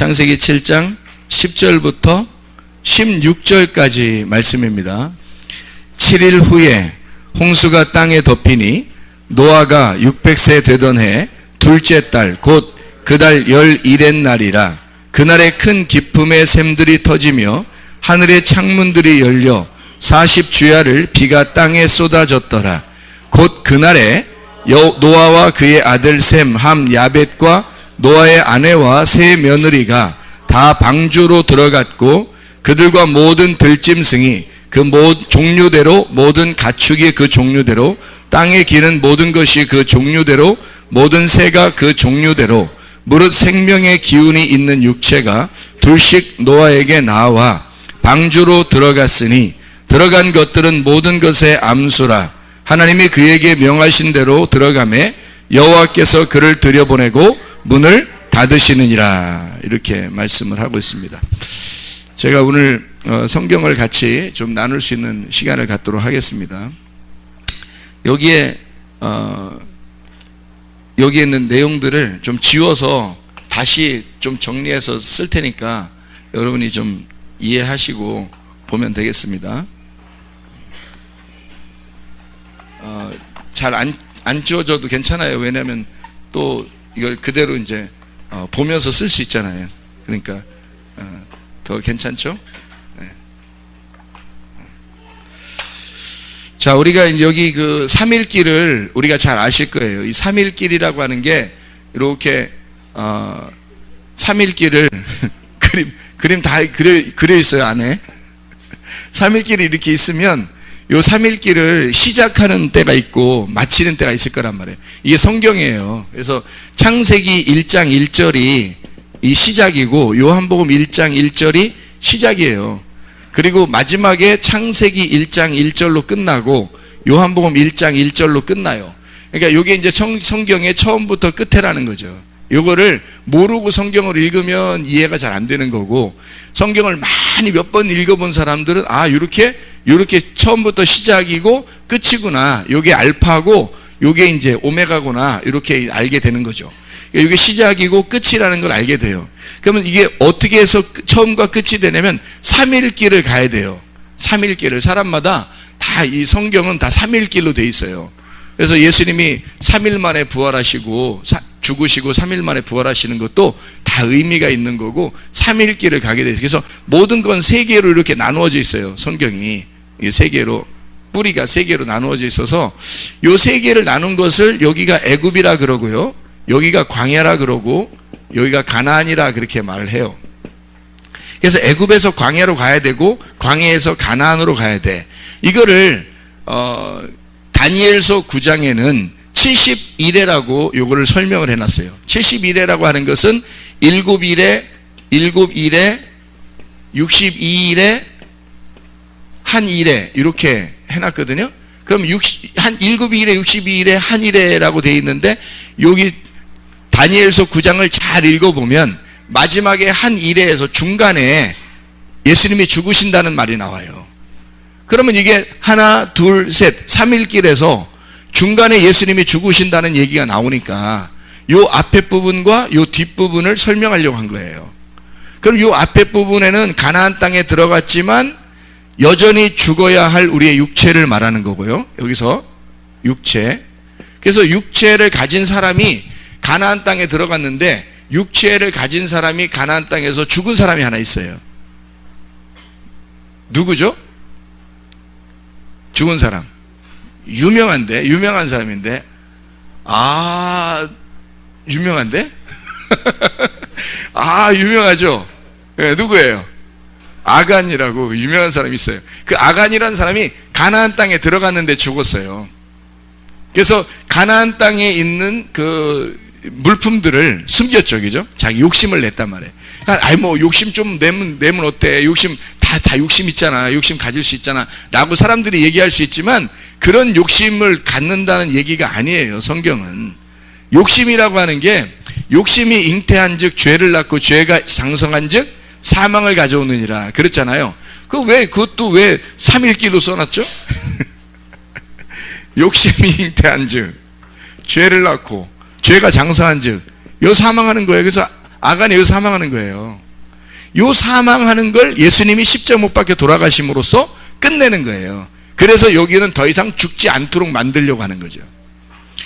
창세기 7장 10절부터 16절까지 말씀입니다. 7일 후에 홍수가 땅에 덮이니 노아가 600세 되던 해 둘째 달 곧 그달 11의 날이라. 그날에 큰 기품의 샘들이 터지며 하늘의 창문들이 열려 40주야를 비가 땅에 쏟아졌더라. 곧 그날에 노아와 그의 아들 셈, 함, 야벳과 노아의 아내와 세 며느리가 다 방주로 들어갔고 그들과 모든 들짐승이 그 종류대로 모든 가축이 그 종류대로 땅에 기는 모든 것이 그 종류대로 모든 새가 그 종류대로 무릇 생명의 기운이 있는 육체가 둘씩 노아에게 나와 방주로 들어갔으니 들어간 것들은 모든 것의 암수라. 하나님이 그에게 명하신 대로 들어가매 여호와께서 그를 들여보내고 문을 닫으시느니라. 이렇게 말씀을 하고 있습니다. 제가 오늘 성경을 같이 좀 나눌 수 있는 시간을 갖도록 하겠습니다. 여기에 있는 내용들을 좀 지워서 다시 좀 정리해서 쓸 테니까 여러분이 좀 이해하시고 보면 되겠습니다. 잘 안 지워져도 괜찮아요. 왜냐하면 또 이걸 그대로 이제 보면서 쓸 수 있잖아요. 그러니까 더 괜찮죠? 네. 자, 우리가 이제 여기 그 3일길을 우리가 잘 아실 거예요. 이 3일길이라고 하는 게 이렇게 3일길을 그림 다 그려 있어요, 안에. 3일길이 이렇게 있으면 요 3일길을 시작하는 때가 있고 마치는 때가 있을 거란 말이에요. 이게 성경이에요. 그래서 창세기 1장 1절이 이 시작이고 요한복음 1장 1절이 시작이에요. 그리고 마지막에 창세기 1장 1절로 끝나고 요한복음 1장 1절로 끝나요. 그러니까 이게 이제 성경의 처음부터 끝에라는 거죠. 요거를 모르고 성경을 읽으면 이해가 잘 안 되는 거고, 성경을 많이 몇 번 읽어본 사람들은 요렇게 처음부터 시작이고 끝이구나, 요게 알파고 요게 이제 오메가구나, 이렇게 알게 되는 거죠. 이게 시작이고 끝이라는 걸 알게 돼요. 그러면 이게 어떻게 해서 처음과 끝이 되냐면 3일길을 가야 돼요. 3일길을 사람마다 다, 이 성경은 다 3일길로 돼 있어요. 그래서 예수님이 3일 만에 부활하시고 죽으시고 3일 만에 부활하시는 것도 다 의미가 있는 거고 3일길을 가게 돼요. 그래서 모든 건 세 개로 이렇게 나누어져 있어요. 성경이 세 개로, 뿌리가 세 개로 나누어져 있어서 요 세 개를 나눈 것을 여기가 애굽이라 그러고요, 여기가 광야라 그러고 여기가 가나안이라 그렇게 말을 해요. 그래서 애굽에서 광야로 가야 되고 광야에서 가나안으로 가야 돼. 이거를 다니엘서 9장에는 70일에라고 요거를 설명을 해놨어요. 70일에라고 하는 것은 7일에 62일에 한 일에 이렇게 해놨거든요. 그럼 7일에 62일에 한 일에라고 되어 있는데, 여기 다니엘서 9장을 잘 읽어보면 마지막에 한 일에에서 중간에 예수님이 죽으신다는 말이 나와요. 그러면 이게 하나, 둘, 셋, 3일길에서 중간에 예수님이 죽으신다는 얘기가 나오니까 요 앞에 부분과 요 뒷부분을 설명하려고 한 거예요. 그럼 요 앞에 부분에는 가나안 땅에 들어갔지만 여전히 죽어야 할 우리의 육체를 말하는 거고요. 여기서 육체. 그래서 육체를 가진 사람이 가나안 땅에 들어갔는데, 육체를 가진 사람이 가나안 땅에서 죽은 사람이 하나 있어요. 누구죠? 죽은 사람. 유명한 사람인데. 유명한데? 유명하죠? 네, 누구예요? 아간이라고 유명한 사람이 있어요. 그 아간이라는 사람이 가나안 땅에 들어갔는데 죽었어요. 그래서 가나안 땅에 있는 그 물품들을 숨겼죠, 그죠? 자기 욕심을 냈단 말이에요. 뭐 욕심 좀 내면 어때? 욕심 다 욕심 있잖아, 욕심 가질 수 있잖아 라고 사람들이 얘기할 수 있지만, 그런 욕심을 갖는다는 얘기가 아니에요. 성경은 욕심이라고 하는 게, 욕심이 잉태한 즉 죄를 낳고 죄가 장성한 즉 사망을 가져오느니라 그랬잖아요. 그것도 왜 3일길로 써놨죠? 욕심이 잉태한 즉 죄를 낳고 죄가 장성한 즉 요 사망하는 거예요. 그래서 아간이 여기서 사망하는 거예요. 요 사망하는 걸 예수님이 십자가 못 박혀 돌아가심으로써 끝내는 거예요. 그래서 여기는 더 이상 죽지 않도록 만들려고 하는 거죠.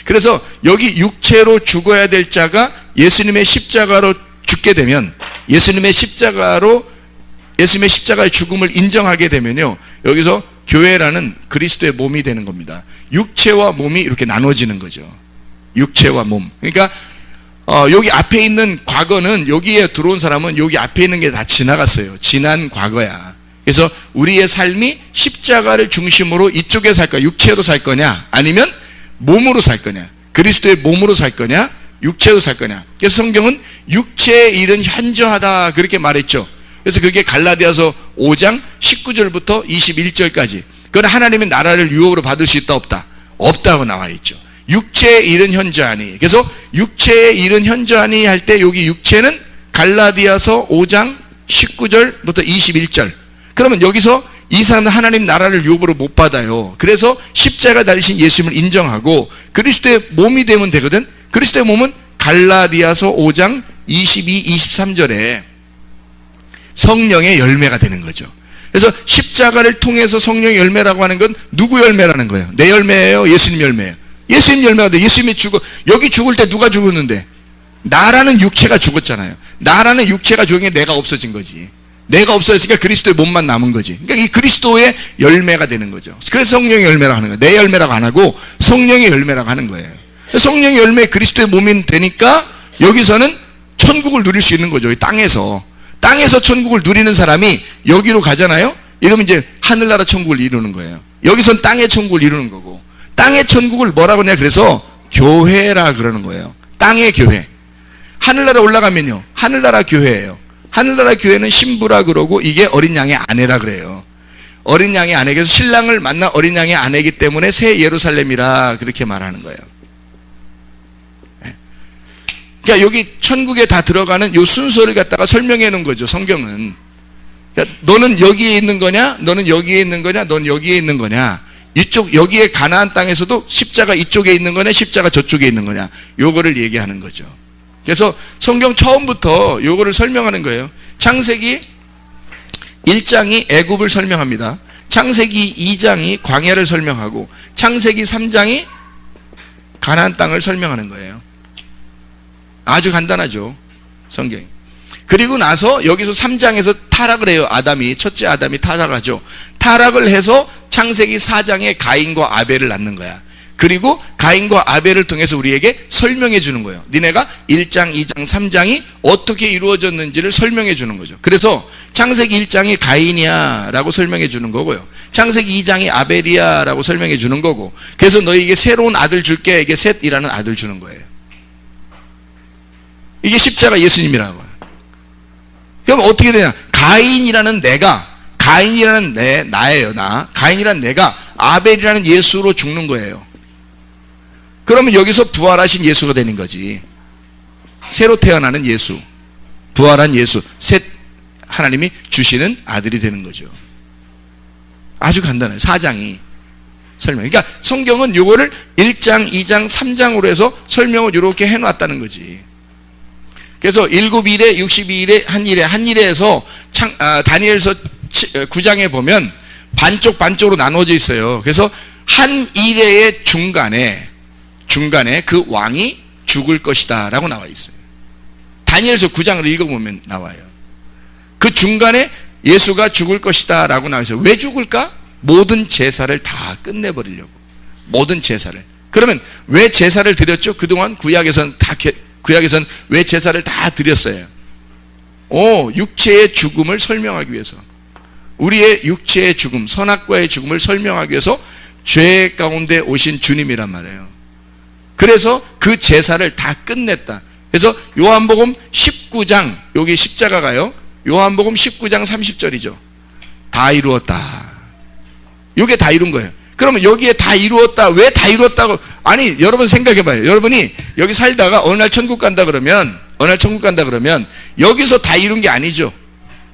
그래서 여기 육체로 죽어야 될 자가 예수님의 십자가로 죽게 되면, 예수님의 십자가의 죽음을 인정하게 되면요, 여기서 교회라는 그리스도의 몸이 되는 겁니다. 육체와 몸이 이렇게 나눠지는 거죠. 육체와 몸. 그러니까 여기 앞에 있는 과거는, 여기에 들어온 사람은 여기 앞에 있는 게 다 지나갔어요. 지난 과거야. 그래서 우리의 삶이 십자가를 중심으로 이쪽에 살 거야. 육체로 살 거냐, 아니면 몸으로 살 거냐, 그리스도의 몸으로 살 거냐, 육체로 살 거냐. 그래서 성경은 육체의 일은 현저하다 그렇게 말했죠. 그래서 그게 갈라디아서 5장 19절부터 21절까지. 그건 하나님의 나라를 유업으로 받을 수 있다 없다? 없다고 나와 있죠. 육체의 일은 현저하니. 그래서 육체의 일은 현저하니 할 때 여기 육체는 갈라디아서 5장 19절부터 21절. 그러면 여기서 이 사람은 하나님 나라를 유업으로 못 받아요. 그래서 십자가 달리신 예수님을 인정하고 그리스도의 몸이 되면 되거든. 그리스도의 몸은 갈라디아서 5장 22, 23절에 성령의 열매가 되는 거죠. 그래서 십자가를 통해서 성령의 열매라고 하는 건 누구 열매라는 거예요? 내 열매예요? 예수님 열매예요? 예수님 열매가 돼. 예수님이 여기 죽을 때 누가 죽었는데? 나라는 육체가 죽었잖아요. 나라는 육체가 죽은 게 내가 없어진 거지. 내가 없어졌으니까 그리스도의 몸만 남은 거지. 그러니까 이 그리스도의 열매가 되는 거죠. 그래서 성령의 열매라고 하는 거예요. 내 열매라고 안 하고 성령의 열매라고 하는 거예요. 성령의 열매, 그리스도의 몸이 되니까 여기서는 천국을 누릴 수 있는 거죠. 이 땅에서 천국을 누리는 사람이 여기로 가잖아요. 이러면 이제 하늘나라 천국을 이루는 거예요. 여기선 땅의 천국을 이루는 거고, 땅의 천국을 뭐라고 하냐, 그래서 교회라 그러는 거예요. 땅의 교회. 하늘나라 올라가면요, 하늘나라 교회예요. 하늘나라 교회는 신부라 그러고, 이게 어린 양의 아내라 그래요. 어린 양의 아내. 그래서 신랑을 만난 어린 양의 아내이기 때문에 새 예루살렘이라 그렇게 말하는 거예요. 그러니까 여기 천국에 다 들어가는 요 순서를 갖다가 설명해 놓은 거죠, 성경은. 그러니까 너는 여기에 있는 거냐, 너는 여기에 있는 거냐, 너는 여기에 있는 거냐, 여기에 가나안 땅에서도 십자가 이쪽에 있는 거냐, 십자가 저쪽에 있는 거냐, 요거를 얘기하는 거죠. 그래서 성경 처음부터 요거를 설명하는 거예요. 창세기 1장이 애굽을 설명합니다. 창세기 2장이 광야를 설명하고, 창세기 3장이 가나안 땅을 설명하는 거예요. 아주 간단하죠, 성경이. 그리고 나서 여기서 3장에서 타락을 해요. 첫째 아담이 타락하죠. 타락을 해서 창세기 4장에 가인과 아벨을 낳는 거야. 그리고 가인과 아벨을 통해서 우리에게 설명해 주는 거예요. 니네가 1장, 2장, 3장이 어떻게 이루어졌는지를 설명해 주는 거죠. 그래서 창세기 1장이 가인이야 라고 설명해 주는 거고요, 창세기 2장이 아벨이야 라고 설명해 주는 거고, 그래서 너희에게 새로운 아들 줄게, 이게 셋이라는 아들 주는 거예요. 이게 십자가 예수님이라고. 그럼 어떻게 되냐? 가인이라는 나예요, 나. 가인이라는 내가 아벨이라는 예수로 죽는 거예요. 그러면 여기서 부활하신 예수가 되는 거지. 새로 태어나는 예수, 부활한 예수, 셋 하나님이 주시는 아들이 되는 거죠. 아주 간단해요, 4장이 설명. 그러니까 성경은 요거를 1장, 2장, 3장으로 해서 설명을 이렇게 해놨다는 거지. 그래서 7일에 62일에 한일에서 다니엘서 9장에 보면 반쪽으로 나눠져 있어요. 그래서 한 일회의 중간에 그 왕이 죽을 것이다 라고 나와 있어요. 다니엘서 9장을 읽어보면 나와요. 그 중간에 예수가 죽을 것이다 라고 나와 있어요. 왜 죽을까? 모든 제사를 다 끝내버리려고. 모든 제사를. 그러면 왜 제사를 드렸죠? 그동안 구약에선 왜 제사를 다 드렸어요? 육체의 죽음을 설명하기 위해서. 우리의 육체의 죽음, 선악과의 죽음을 설명하기 위해서 죄 가운데 오신 주님이란 말이에요. 그래서 그 제사를 다 끝냈다. 그래서 요한복음 19장, 여기 십자가가요, 요한복음 19장 30절이죠. 다 이루었다. 이게 다 이룬 거예요. 그러면 여기에 다 이루었다. 왜 다 이루었다고? 아니, 여러분 생각해봐요. 여러분이 여기 살다가 어느 날 천국 간다 그러면 여기서 다 이룬 게 아니죠.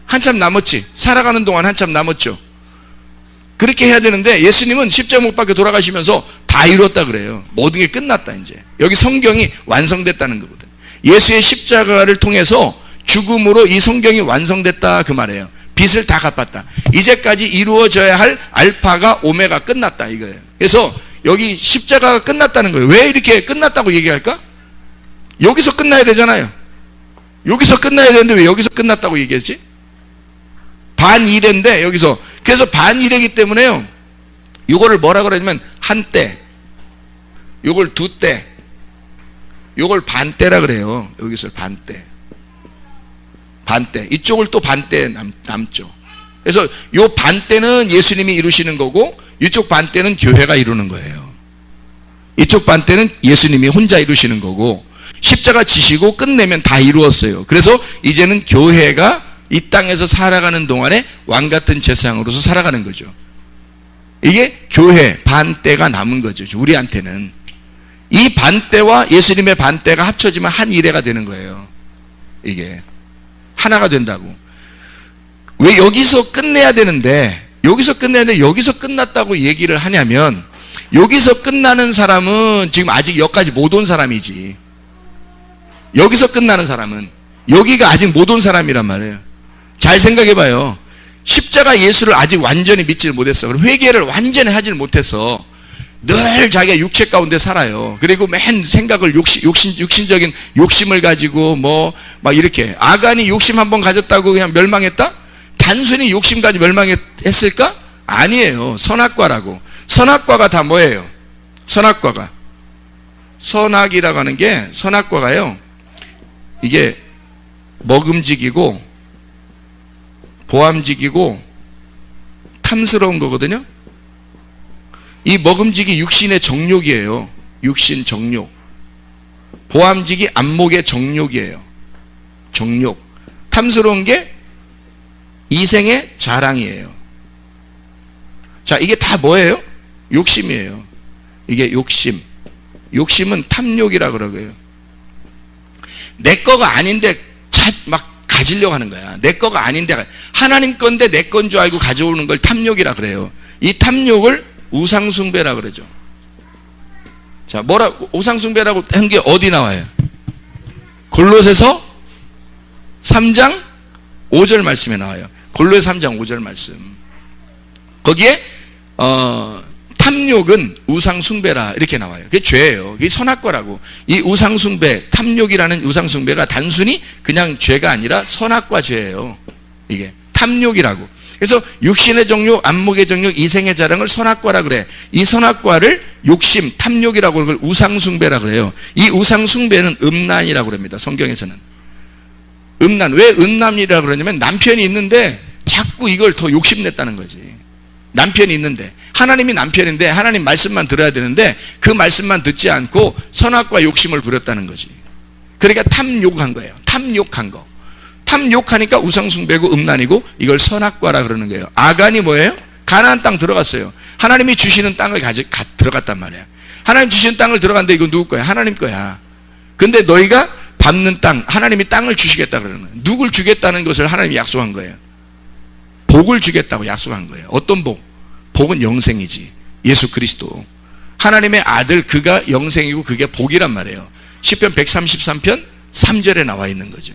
한참 남았지. 살아가는 동안 한참 남았죠. 그렇게 해야 되는데 예수님은 십자가 못 박혀 돌아가시면서 다 이루었다 그래요. 모든 게 끝났다 이제. 여기 성경이 완성됐다는 거거든. 예수의 십자가를 통해서 죽음으로 이 성경이 완성됐다 그 말이에요. 빚을 다 갚았다. 이제까지 이루어져야 할 알파가 오메가 끝났다 이거예요. 그래서 여기 십자가가 끝났다는 거예요. 왜 이렇게 끝났다고 얘기할까? 여기서 끝나야 되잖아요. 여기서 끝나야 되는데 왜 여기서 끝났다고 얘기했지? 반일회인데 여기서, 그래서 반일회이기 때문에요, 요거를 뭐라 그러냐면 한때, 요걸 두때, 요걸 반때라 그래요. 여기서 반때, 반때, 이쪽을 또 반때 남죠. 그래서 요 반때는 예수님이 이루시는 거고, 이쪽 반때는 교회가 이루는 거예요. 이쪽 반때는 예수님이 혼자 이루시는 거고, 십자가 지시고 끝내면 다 이루었어요. 그래서 이제는 교회가 이 땅에서 살아가는 동안에 왕같은 제사장으로서 살아가는 거죠. 이게 교회 반때가 남은 거죠. 우리한테는 이 반때와 예수님의 반때가 합쳐지면 한 일회가 되는 거예요. 이게 하나가 된다고. 왜 여기서 끝내야 되는데, 여기서 끝났다고 얘기를 하냐면, 여기서 끝나는 사람은 지금 아직 여기까지 못 온 사람이지. 여기서 끝나는 사람은 여기가 아직 못 온 사람이란 말이에요. 잘 생각해 봐요. 십자가 예수를 아직 완전히 믿지를 못했어. 그럼 회개를 완전히 하질 못해서 늘 자기가 육체 가운데 살아요. 그리고 맨 생각을 육신적인 욕심을 가지고 막 이렇게. 아간이 욕심 한번 가졌다고 그냥 멸망했다? 단순히 욕심 가지고 멸망했을까? 아니에요. 선악과라고. 선악과가 다 뭐예요? 선악이라고 하는 게, 선악과가요, 이게 먹음직이고 보암직이고 탐스러운 거거든요. 이 먹음직이 육신의 정욕이에요. 육신 정욕. 보암직이 안목의 정욕이에요. 정욕. 탐스러운 게 이생의 자랑이에요. 자, 이게 다 뭐예요? 욕심이에요. 이게 욕심. 욕심은 탐욕이라 그러고요. 내 거가 아닌데 막 가지려고 하는 거야. 내 거가 아닌데, 하나님 건데 내 건 줄 알고 가져오는 걸 탐욕이라 그래요. 이 탐욕을 우상숭배라 그러죠. 자, 우상숭배라고 한 게 어디 나와요? 골로새서 3장 5절 말씀에 나와요. 골로새 3장 5절 말씀. 거기에 탐욕은 우상숭배라 이렇게 나와요. 그게 죄예요. 그게 선악과라고. 이 우상숭배, 탐욕이라는 우상숭배가 단순히 그냥 죄가 아니라 선악과 죄예요. 이게 탐욕이라고. 그래서 육신의 정욕, 안목의 정욕, 이생의 자랑을 선악과라 그래. 이 선악과를 욕심, 탐욕이라고 그걸 우상숭배라 그래요. 이 우상숭배는 음란이라고 그럽니다. 성경에서는. 음란. 왜 음란이라고 그러냐면 남편이 있는데 자꾸 이걸 더 욕심냈다는 거지. 남편이 있는데, 하나님이 남편인데 하나님 말씀만 들어야 되는데 그 말씀만 듣지 않고 선악과 욕심을 부렸다는 거지. 그러니까 탐욕한 거예요. 탐욕한 거. 탐욕하니까 우상숭배고 음란이고, 이걸 선악과라 그러는 거예요. 아간이 뭐예요? 가나안 땅 들어갔어요. 하나님이 주시는 땅을 들어갔단 말이야. 하나님 주시는 땅을 들어갔는데 이거 누구 거야? 하나님 거야. 근데 너희가 밟는 땅, 하나님이 땅을 주시겠다 그러는 거예요. 누굴 주겠다는 것을 하나님이 약속한 거예요. 복을 주겠다고 약속한 거예요. 어떤 복? 복은 영생이지. 예수 그리스도. 하나님의 아들, 그가 영생이고 그게 복이란 말이에요. 시편 133편 3절에 나와 있는 거죠.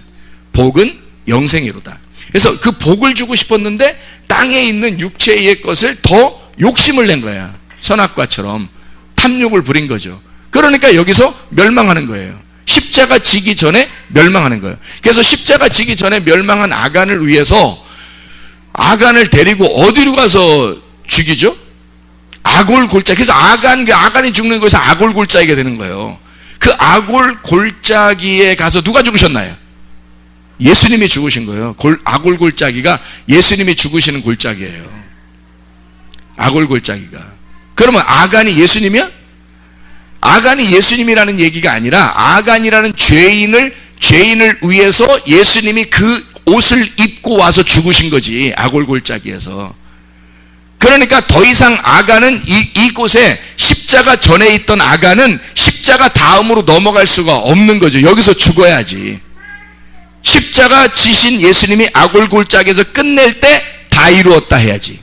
복은 영생이로다. 그래서 그 복을 주고 싶었는데 땅에 있는 육체의 것을 더 욕심을 낸 거야. 선악과처럼 탐욕을 부린 거죠. 그러니까 여기서 멸망하는 거예요. 십자가 지기 전에 멸망하는 거예요. 그래서 십자가 지기 전에 멸망한 아간을 위해서 아간을 데리고 어디로 가서 죽이죠? 아골골짜기. 그래서 아간이 죽는 것에서 아골골짜기가 되는 거예요. 그 아골골짜기에 가서 누가 죽으셨나요? 예수님이 죽으신 거예요. 아골골짜기가 예수님이 죽으시는 골짜기예요. 아골골짜기가. 그러면 아간이 예수님이야? 아간이 예수님이라는 얘기가 아니라 아간이라는 죄인을 위해서 예수님이 그 옷을 입고 와서 죽으신 거지. 아골골짜기에서. 그러니까 더 이상 아간은 이곳에 십자가 전에 있던 아간은 십자가 다음으로 넘어갈 수가 없는 거죠. 여기서 죽어야지. 십자가 지신 예수님이 아골골짜기에서 끝낼 때 다 이루었다 해야지.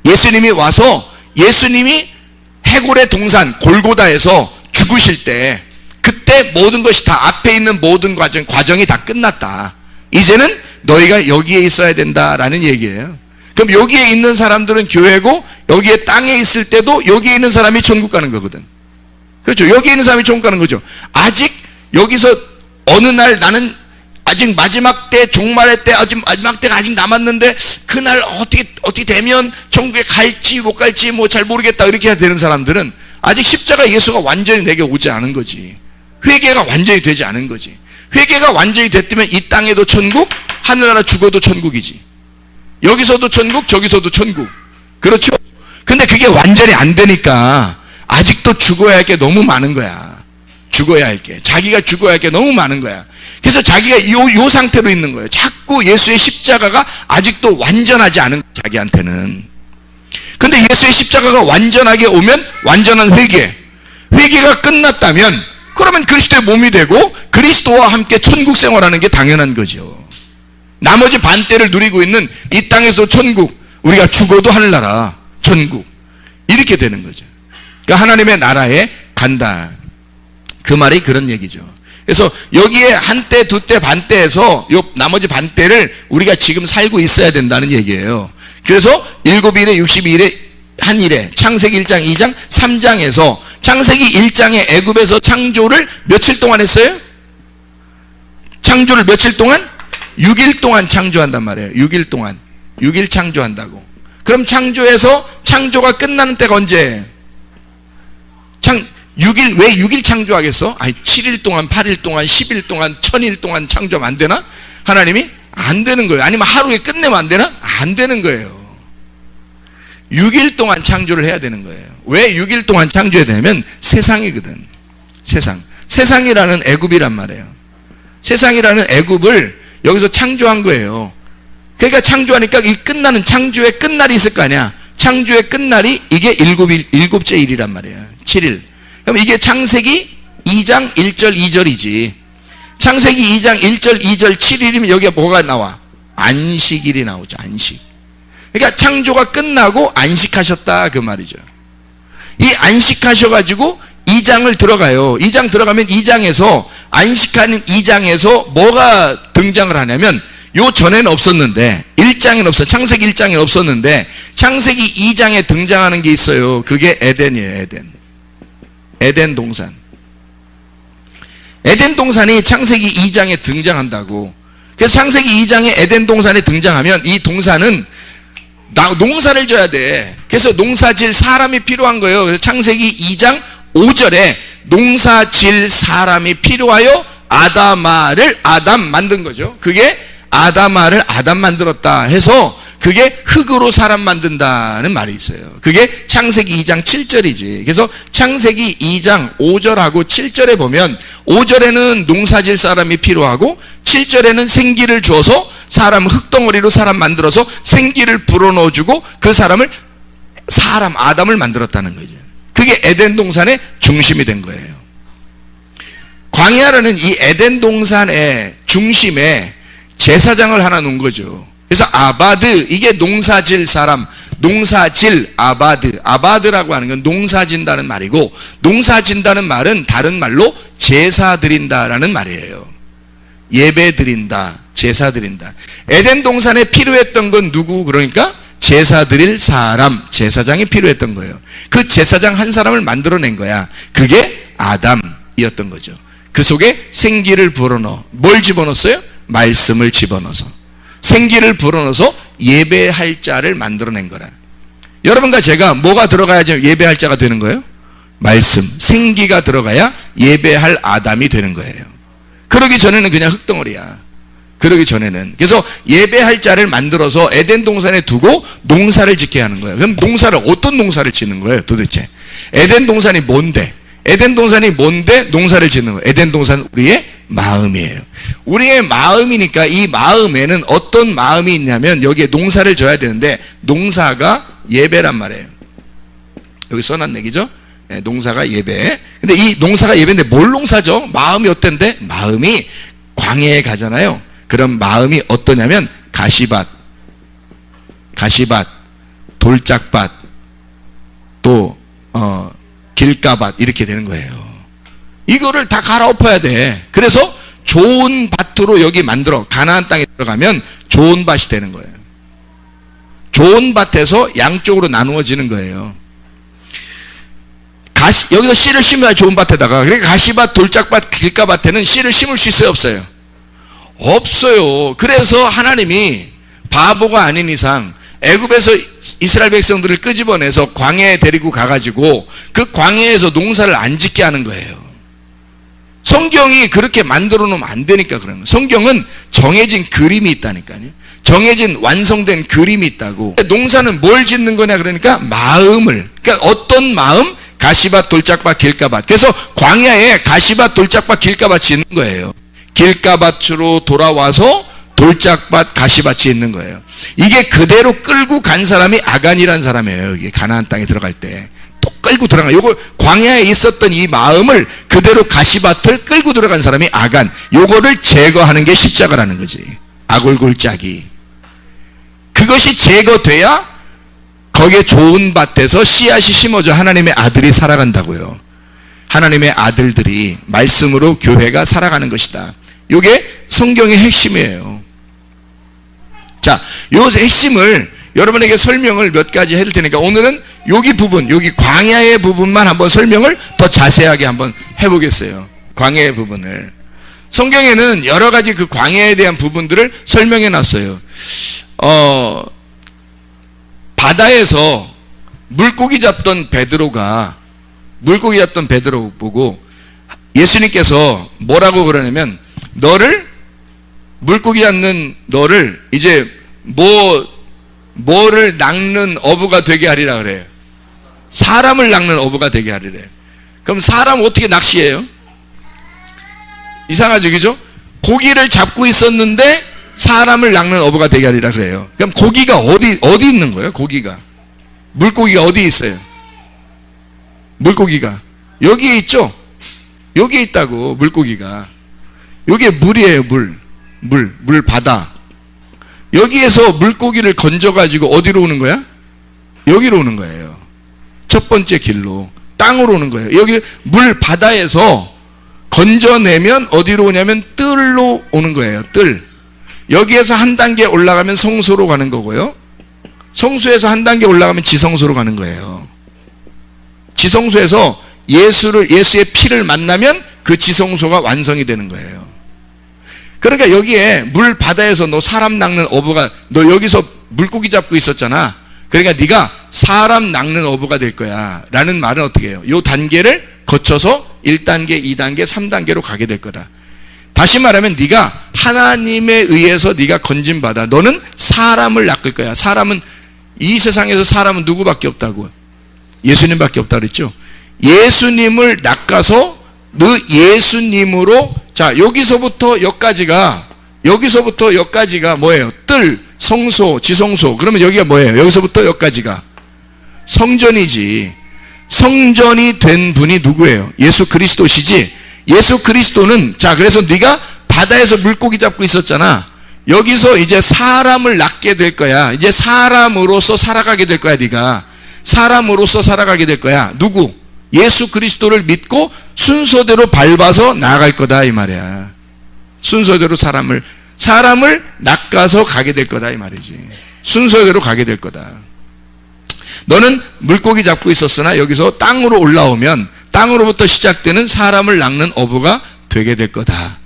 예수님이 와서 예수님이 해골의 동산 골고다에서 죽으실 때, 그때 모든 것이 다 앞에 있는 모든 과정이 다 끝났다. 이제는 너희가 여기에 있어야 된다라는 얘기예요. 그럼 여기에 있는 사람들은 교회고 여기에 땅에 있을 때도 여기에 있는 사람이 천국 가는 거거든. 그렇죠. 여기에 있는 사람이 천국 가는 거죠. 아직 여기서 어느 날 나는 아직 마지막 때, 종말의 때, 아직 마지막 때가 아직 남았는데 그날 어떻게 되면 천국에 갈지 못 갈지 뭐 잘 모르겠다 이렇게 해야 되는 사람들은 아직 십자가 예수가 완전히 내게 오지 않은 거지. 회개가 완전히 되지 않은 거지. 회개가 완전히 됐다면 이 땅에도 천국, 하늘나라 죽어도 천국이지. 여기서도 천국, 저기서도 천국. 그렇죠? 근데 그게 완전히 안 되니까 아직도 죽어야 할 게 너무 많은 거야. 죽어야 할 게. 자기가 죽어야 할 게 너무 많은 거야. 그래서 자기가 요 상태로 있는 거예요. 자꾸 예수의 십자가가 아직도 완전하지 않은 거예요, 자기한테는. 근데 예수의 십자가가 완전하게 오면 완전한 회개가 끝났다면 그러면 그리스도의 몸이 되고 그리스도와 함께 천국 생활하는 게 당연한 거죠. 나머지 반대를 누리고 있는 이 땅에서도 천국, 우리가 죽어도 하늘나라 천국 이렇게 되는 거죠. 그러니까 하나님의 나라에 간다. 그 말이 그런 얘기죠. 그래서 여기에 한때, 두때, 반때에서 요 나머지 반때를 우리가 지금 살고 있어야 된다는 얘기예요. 그래서 7일에 62일에 한 일에 창세기 1장, 2장, 3장에서 창세기 1장의 애굽에서 창조를 며칠 동안 했어요? 창조를 며칠 동안? 6일 동안 창조한단 말이에요. 6일 동안. 6일 창조한다고. 그럼 창조가 끝나는 때가 언제? 6일, 왜 6일 창조하겠어? 아니, 7일 동안, 8일 동안, 10일 동안, 1000일 동안 창조하면 안 되나? 하나님이? 안 되는 거예요. 아니면 하루에 끝내면 안 되나? 안 되는 거예요. 6일 동안 창조를 해야 되는 거예요. 왜 6일 동안 창조해야 되냐면 세상이거든. 세상이라는 애굽이란 말이에요. 세상이라는 애굽을 여기서 창조한 거예요. 그러니까 창조하니까 이 끝나는 창조의 끝날이 있을 거 아니야. 창조의 끝날이 이게 일곱째 일이란 말이에요. 7일. 그럼 이게 창세기 2장 1절 2절이지. 창세기 2장 1절 2절 7일이면 여기가 뭐가 나와? 안식일이 나오죠. 안식. 그러니까 창조가 끝나고 안식하셨다 그 말이죠. 이 안식하셔가지고 2장을 들어가요. 2장 들어가면 2장에서 안식하는 2장에서 뭐가 등장을 하냐면 요 전에는 없었는데 1장에는 없어. 창세기 1장에는 없었는데 창세기 2장에 등장하는 게 있어요. 그게 에덴이에요. 에덴 동산. 에덴 동산이 창세기 2장에 등장한다고. 그래서 창세기 2장에 에덴 동산에 등장하면 이 동산은 농사를 져야 돼. 그래서 농사질 사람이 필요한 거예요. 그래서 창세기 2장 5절에 농사질 사람이 필요하여 아담 만든 거죠. 그게 아담아를 아담 만들었다 해서 그게 흙으로 사람 만든다는 말이 있어요. 그게 창세기 2장 7절이지. 그래서 창세기 2장 5절하고 7절에 보면 5절에는 농사질 사람이 필요하고 7절에는 생기를 주어서 사람 흙덩어리로 사람 만들어서 생기를 불어넣어주고 그 사람을 아담을 만들었다는 거죠. 그게 에덴 동산의 중심이 된 거예요. 광야라는 이 에덴 동산의 중심에 제사장을 하나 놓은 거죠. 그래서 아바드, 이게 농사질 사람, 농사질 아바드라고 하는 건 농사진다는 말이고, 농사진다는 말은 다른 말로 제사 드린다라는 말이에요. 예배 드린다, 제사 드린다. 에덴 동산에 필요했던 건 누구? 그러니까 제사 드릴 사람, 제사장이 필요했던 거예요. 그 제사장 한 사람을 만들어낸 거야. 그게 아담이었던 거죠. 그 속에 생기를 불어넣어. 뭘 집어넣었어요? 말씀을 집어넣어서. 생기를 불어넣어서 예배할 자를 만들어낸 거라. 여러분과 제가 뭐가 들어가야지 예배할 자가 되는 거예요? 말씀, 생기가 들어가야 예배할 아담이 되는 거예요. 그러기 전에는 그냥 흙덩어리야. 그러기 전에는. 그래서 예배할 자를 만들어서 에덴 동산에 두고 농사를 짓게 하는 거예요. 그럼 어떤 농사를 짓는 거예요 도대체? 에덴 동산이 뭔데? 농사를 짓는 거예요. 에덴 동산은 우리의 마음이에요. 우리의 마음이니까 이 마음에는 어떤 마음이 있냐면 여기에 농사를 져야 되는데 농사가 예배란 말이에요. 여기 써놨네, 그죠? 네, 농사가 예배. 근데 이 농사가 예배인데 뭘 농사죠? 마음이 어떤데? 마음이 광야에 가잖아요. 그럼 마음이 어떠냐면 가시밭, 돌짝밭, 또 길가밭 이렇게 되는 거예요. 이거를 다 갈아엎어야 돼. 그래서 좋은 밭으로 여기 만들어 가나안 땅에 들어가면 좋은 밭이 되는 거예요. 좋은 밭에서 양쪽으로 나누어지는 거예요. 여기서 씨를 심어야 좋은 밭에다가, 그러니까 가시밭, 돌짝밭, 길가밭에는 씨를 심을 수 있어요, 없어요? 없어요. 그래서 하나님이 바보가 아닌 이상 애굽에서 이스라엘 백성들을 끄집어내서 광야에 데리고 가가지고 그 광야에서 농사를 안 짓게 하는 거예요. 성경이 그렇게 만들어 놓으면 안 되니까 그런 거예요. 성경은 정해진 그림이 있다니까요. 정해진 완성된 그림이 있다고. 농사는 뭘 짓는 거냐 그러니까 마음을, 그러니까 어떤 마음? 가시밭, 돌짝밭, 길가밭. 그래서 광야에 가시밭, 돌짝밭, 길가밭이 있는 거예요. 길가밭으로 돌아와서 돌짝밭, 가시밭이 있는 거예요. 이게 그대로 끌고 간 사람이 아간이라는 사람이에요. 여기 가나안 땅에 들어갈 때 또 끌고 들어가. 요걸 광야에 있었던 이 마음을 그대로 가시밭을 끌고 들어간 사람이 아간. 요거를 제거하는 게 십자가라는 거지. 아골골짜기. 그것이 제거돼야 거기에 좋은 밭에서 씨앗이 심어져 하나님의 아들이 살아간다고요. 하나님의 아들들이 말씀으로 교회가 살아가는 것이다. 이게 성경의 핵심이에요. 자, 요 핵심을 여러분에게 설명을 몇 가지 해줄 테니까 오늘은 여기 부분, 여기 광야의 부분만 한번 설명을 더 자세하게 한번 해보겠어요. 광야의 부분을. 성경에는 여러 가지 그 광야에 대한 부분들을 설명해 놨어요. 바다에서 물고기 잡던 베드로가 물고기 잡던 베드로 보고 예수님께서 뭐라고 그러냐면, 너를, 물고기 잡는 너를 이제 뭐를 낚는 어부가 되게 하리라 그래요. 사람을 낚는 어부가 되게 하리래. 그럼 사람 어떻게 낚시해요? 이상하죠, 그죠? 고기를 잡고 있었는데 사람을 낚는 어부가 되게 하리라 그래요. 그럼 고기가 어디 있는 거예요? 고기가, 물고기가 어디 있어요? 물고기가 여기에 있죠? 여기에 있다고. 물고기가 여기에 물이에요. 물 바다. 여기에서 물고기를 건져 가지고 어디로 오는 거야? 여기로 오는 거예요. 첫 번째 길로 땅으로 오는 거예요. 여기 물 바다에서 건져내면 어디로 오냐면 뜰로 오는 거예요. 뜰. 여기에서 한 단계 올라가면 성소로 가는 거고요. 성소에서 한 단계 올라가면 지성소로 가는 거예요. 지성소에서 예수의 피를 만나면 그 지성소가 완성이 되는 거예요. 그러니까 여기에 물 바다에서 너 사람 낚는 어부가, 너 여기서 물고기 잡고 있었잖아. 그러니까 네가 사람 낚는 어부가 될 거야 라는 말은 어떻게 해요? 이 단계를 거쳐서 1단계, 2단계, 3단계로 가게 될 거다. 다시 말하면 네가 하나님에 의해서 네가 건진받아. 너는 사람을 낚을 거야. 사람은, 이 세상에서 사람은 누구밖에 없다고? 예수님밖에 없다 그랬죠. 예수님을 낚아서 너 예수님으로, 자, 여기서부터 여기까지가 뭐예요? 뜰, 성소, 지성소. 그러면 여기가 뭐예요? 여기서부터 여기까지가 성전이지. 성전이 된 분이 누구예요? 예수 그리스도시지. 예수 그리스도는, 자, 그래서 네가 바다에서 물고기 잡고 있었잖아. 여기서 이제 사람을 낚게 될 거야. 이제 사람으로서 살아가게 될 거야. 네가 사람으로서 살아가게 될 거야. 누구? 예수 그리스도를 믿고 순서대로 밟아서 나아갈 거다 이 말이야. 순서대로 사람을 낚아서 가게 될 거다 이 말이지. 순서대로 가게 될 거다. 너는 물고기 잡고 있었으나 여기서 땅으로 올라오면 땅으로부터 시작되는 사람을 낚는 어부가 되게 될 거다.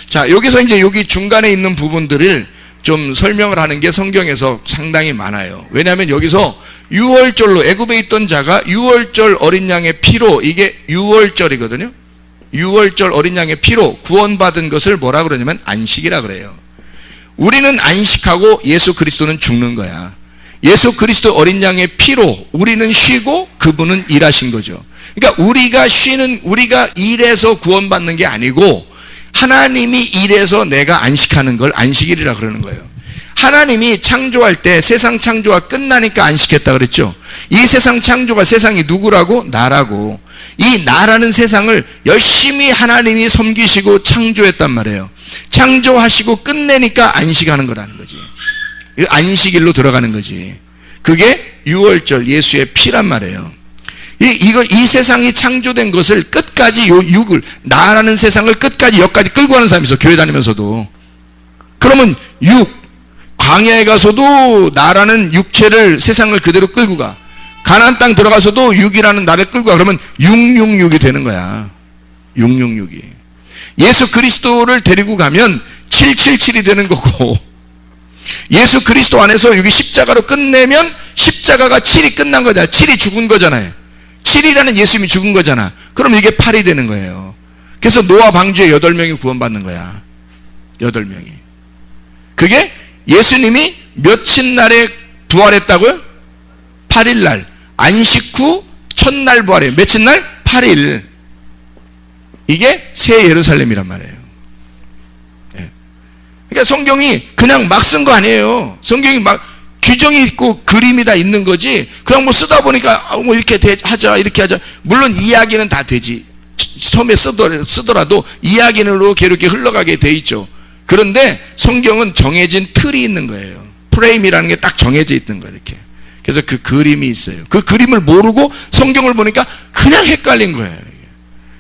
자, 여기서 이제 여기 중간에 있는 부분들을 좀 설명을 하는 게 성경에서 상당히 많아요. 왜냐하면 여기서 유월절로, 애굽에 있던 자가 유월절 어린 양의 피로, 이게 유월절이거든요. 유월절 어린 양의 피로 구원받은 것을 뭐라 그러냐면 안식이라 그래요. 우리는 안식하고 예수 그리스도는 죽는 거야. 예수 그리스도 어린 양의 피로 우리는 쉬고 그분은 일하신 거죠. 그러니까 우리가 일해서 구원받는 게 아니고 하나님이 일해서 내가 안식하는 걸 안식일이라 그러는 거예요. 하나님이 창조할 때 세상 창조가 끝나니까 안식했다 그랬죠. 이 세상 창조가, 세상이 누구라고? 나라고. 이 나라는 세상을 열심히 하나님이 섬기시고 창조했단 말이에요. 창조하시고 끝내니까 안식하는 거라는 거지. 안식일로 들어가는 거지. 그게 유월절 예수의 피란 말이에요. 이 세상이 창조된 것을 끝까지 요 육을, 나라는 세상을 끝까지 여기까지 끌고 가는 사람이 있어, 교회 다니면서도. 그러면 광야에 가서도 나라는 육체를, 세상을 그대로 끌고 가. 가나안 땅 들어가서도 육이라는 나를 끌고 가. 그러면 666이 되는 거야. 666이. 예수 그리스도를 데리고 가면 777이 되는 거고, 예수 그리스도 안에서 여기 십자가로 끝내면 십자가가 7이 끝난 거잖아. 7이 죽은 거잖아요. 7이라는 예수님이 죽은 거잖아. 그럼 이게 8이 되는 거예요. 그래서 노아 방주에 8명이 구원받는 거야. 8명이. 그게 예수님이 며칠 날에 부활했다고요? 8일 날. 안식 후 첫날 부활해요. 며칠 날? 8일. 이게 새 예루살렘이란 말이에요. 예. 그러니까 성경이 그냥 막 쓴 거 아니에요. 성경이 막 규정이 있고 그림이 다 있는 거지, 그냥 뭐 쓰다 보니까 뭐 이렇게 하자, 이렇게 하자. 물론 이야기는 다 되지. 처음에 쓰더라도 이야기로 이렇게 흘러가게 돼 있죠. 그런데 성경은 정해진 틀이 있는 거예요. 프레임이라는 게 딱 정해져 있는 거예요, 이렇게. 그래서 그 그림이 있어요. 그 그림을 모르고 성경을 보니까 그냥 헷갈린 거예요.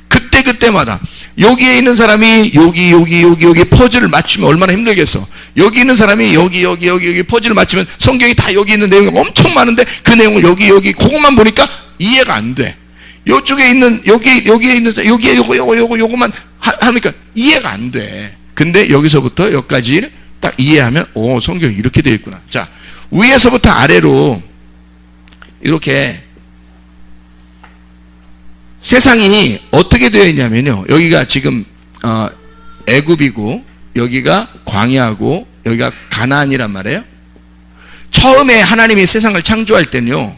그때마다 여기에 있는 사람이 여기 퍼즐을 맞추면 얼마나 힘들겠어. 여기 있는 사람이 여기 퍼즐을 맞추면 성경이 다 여기 있는 내용이 엄청 많은데 그 내용을 여기 그것만 보니까 이해가 안 돼. 이쪽에 있는 여기에 있는 여기에 요거만 하니까 이해가 안 돼. 근데 여기서부터 여기까지 딱 이해하면 성경이 이렇게 되어 있구나. 자, 위에서부터 아래로 이렇게 세상이 어떻게 되어 있냐면요, 여기가 지금 애굽이고 여기가 광야고 여기가 가나안이란 말이에요. 처음에 하나님이 세상을 창조할 때는요,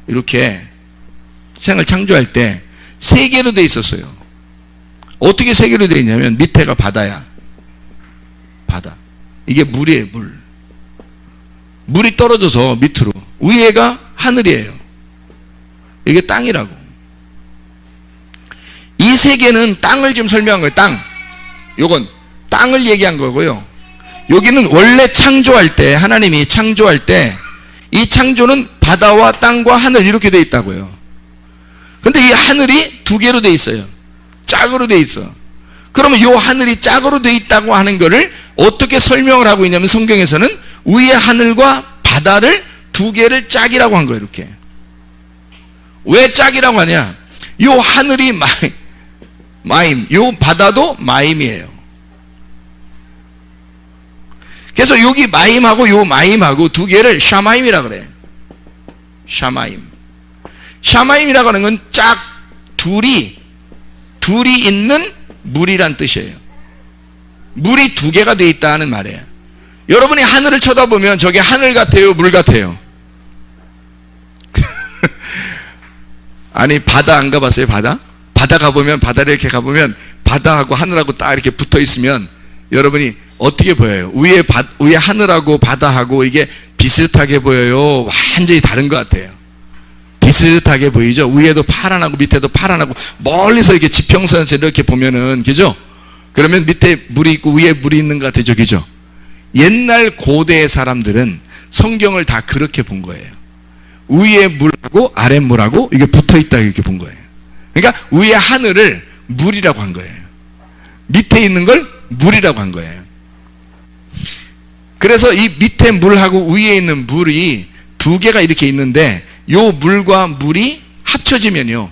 이렇게 세상을 창조할 때 세 개로 되어 있었어요. 어떻게 세 개로 되어 있냐면 밑에가 바다야. 바다. 이게 물이에요. 물이 떨어져서 밑으로. 위에가 하늘이에요. 이게 땅이라고. 이 세 개는 땅을 지금 설명한 거예요. 땅. 요건 땅을 얘기한 거고요. 여기는 원래 창조할 때, 하나님이 창조할 때 이 창조는 바다와 땅과 하늘 이렇게 돼 있다고요. 근데 이 하늘이 두 개로 돼 있어요. 짝으로 돼 있어. 그러면 이 하늘이 짝으로 돼 있다고 하는 거를 어떻게 설명을 하고 있냐면, 성경에서는 위의 하늘과 바다를 두 개를 짝이라고 한 거예요. 이렇게. 왜 짝이라고 하냐? 이 하늘이 마임, 이 바다도 마임이에요. 그래서 여기 마임하고 요 마임하고 두 개를 샤마임이라 그래. 샤마임이라고 하는 건 짝 둘이 있는 물이란 뜻이에요. 물이 두 개가 돼 있다는 말이에요. 여러분이 하늘을 쳐다보면 저게 하늘 같아요, 물 같아요? 아니, 바다 안 가봤어요? 바다 가보면, 바다를 이렇게 가보면 바다하고 하늘하고 딱 이렇게 붙어 있으면 여러분이 어떻게 보여요? 위에 하늘하고 바다하고 이게 비슷하게 보여요? 완전히 다른 것 같아요. 비슷하게 보이죠? 위에도 파란하고 밑에도 파란하고, 멀리서 이렇게 지평선에서 이렇게 보면은, 그죠? 그러면 밑에 물이 있고 위에 물이 있는 것 같아요, 그죠? 옛날 고대의 사람들은 성경을 다 그렇게 본 거예요. 위에 물하고 아래 물하고 이게 붙어 있다, 이렇게 본 거예요. 그러니까 위에 하늘을 물이라고 한 거예요. 밑에 있는 걸 물이라고 한 거예요. 그래서 이 밑에 물하고 위에 있는 물이 두 개가 이렇게 있는데, 요 물과 물이 합쳐지면요,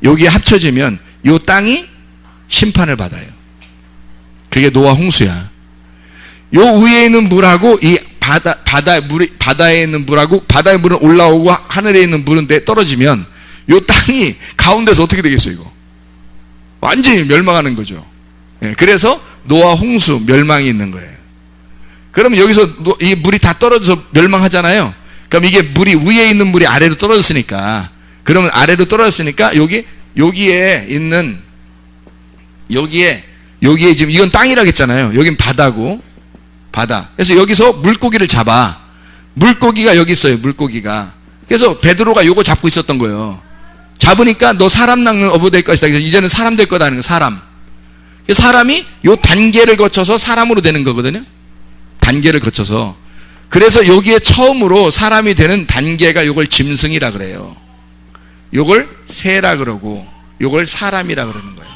여기에 합쳐지면 요 땅이 심판을 받아요. 그게 노아 홍수야. 요 위에 있는 물하고 이 바다에 있는 물하고, 바다의 물은 올라오고 하늘에 있는 물은 떨어지면 요 땅이 가운데서 어떻게 되겠어요? 이거 완전히 멸망하는 거죠. 그래서 노아 홍수, 멸망이 있는 거예요. 그러면 여기서 이 물이 다 떨어져서 멸망하잖아요. 그럼 이게 물이 위에 있는 물이 아래로 떨어졌으니까, 그러면 아래로 떨어졌으니까 여기에 있는 여기에 지금 이건 땅이라고 했잖아요. 여긴 바다고, 바다. 그래서 여기서 물고기를 잡아. 물고기가 여기 있어요. 물고기가. 그래서 베드로가 요거 잡고 있었던 거예요. 잡으니까 너 사람 낳는 어부 될 것이다. 그래서 이제는 사람 될 거다 하는 거, 사람. 사람이 요 단계를 거쳐서 사람으로 되는 거거든요. 단계를 거쳐서. 그래서 여기에 처음으로 사람이 되는 단계가 요걸 짐승이라 그래요. 요걸 새라 그러고 요걸 사람이라 그러는 거예요.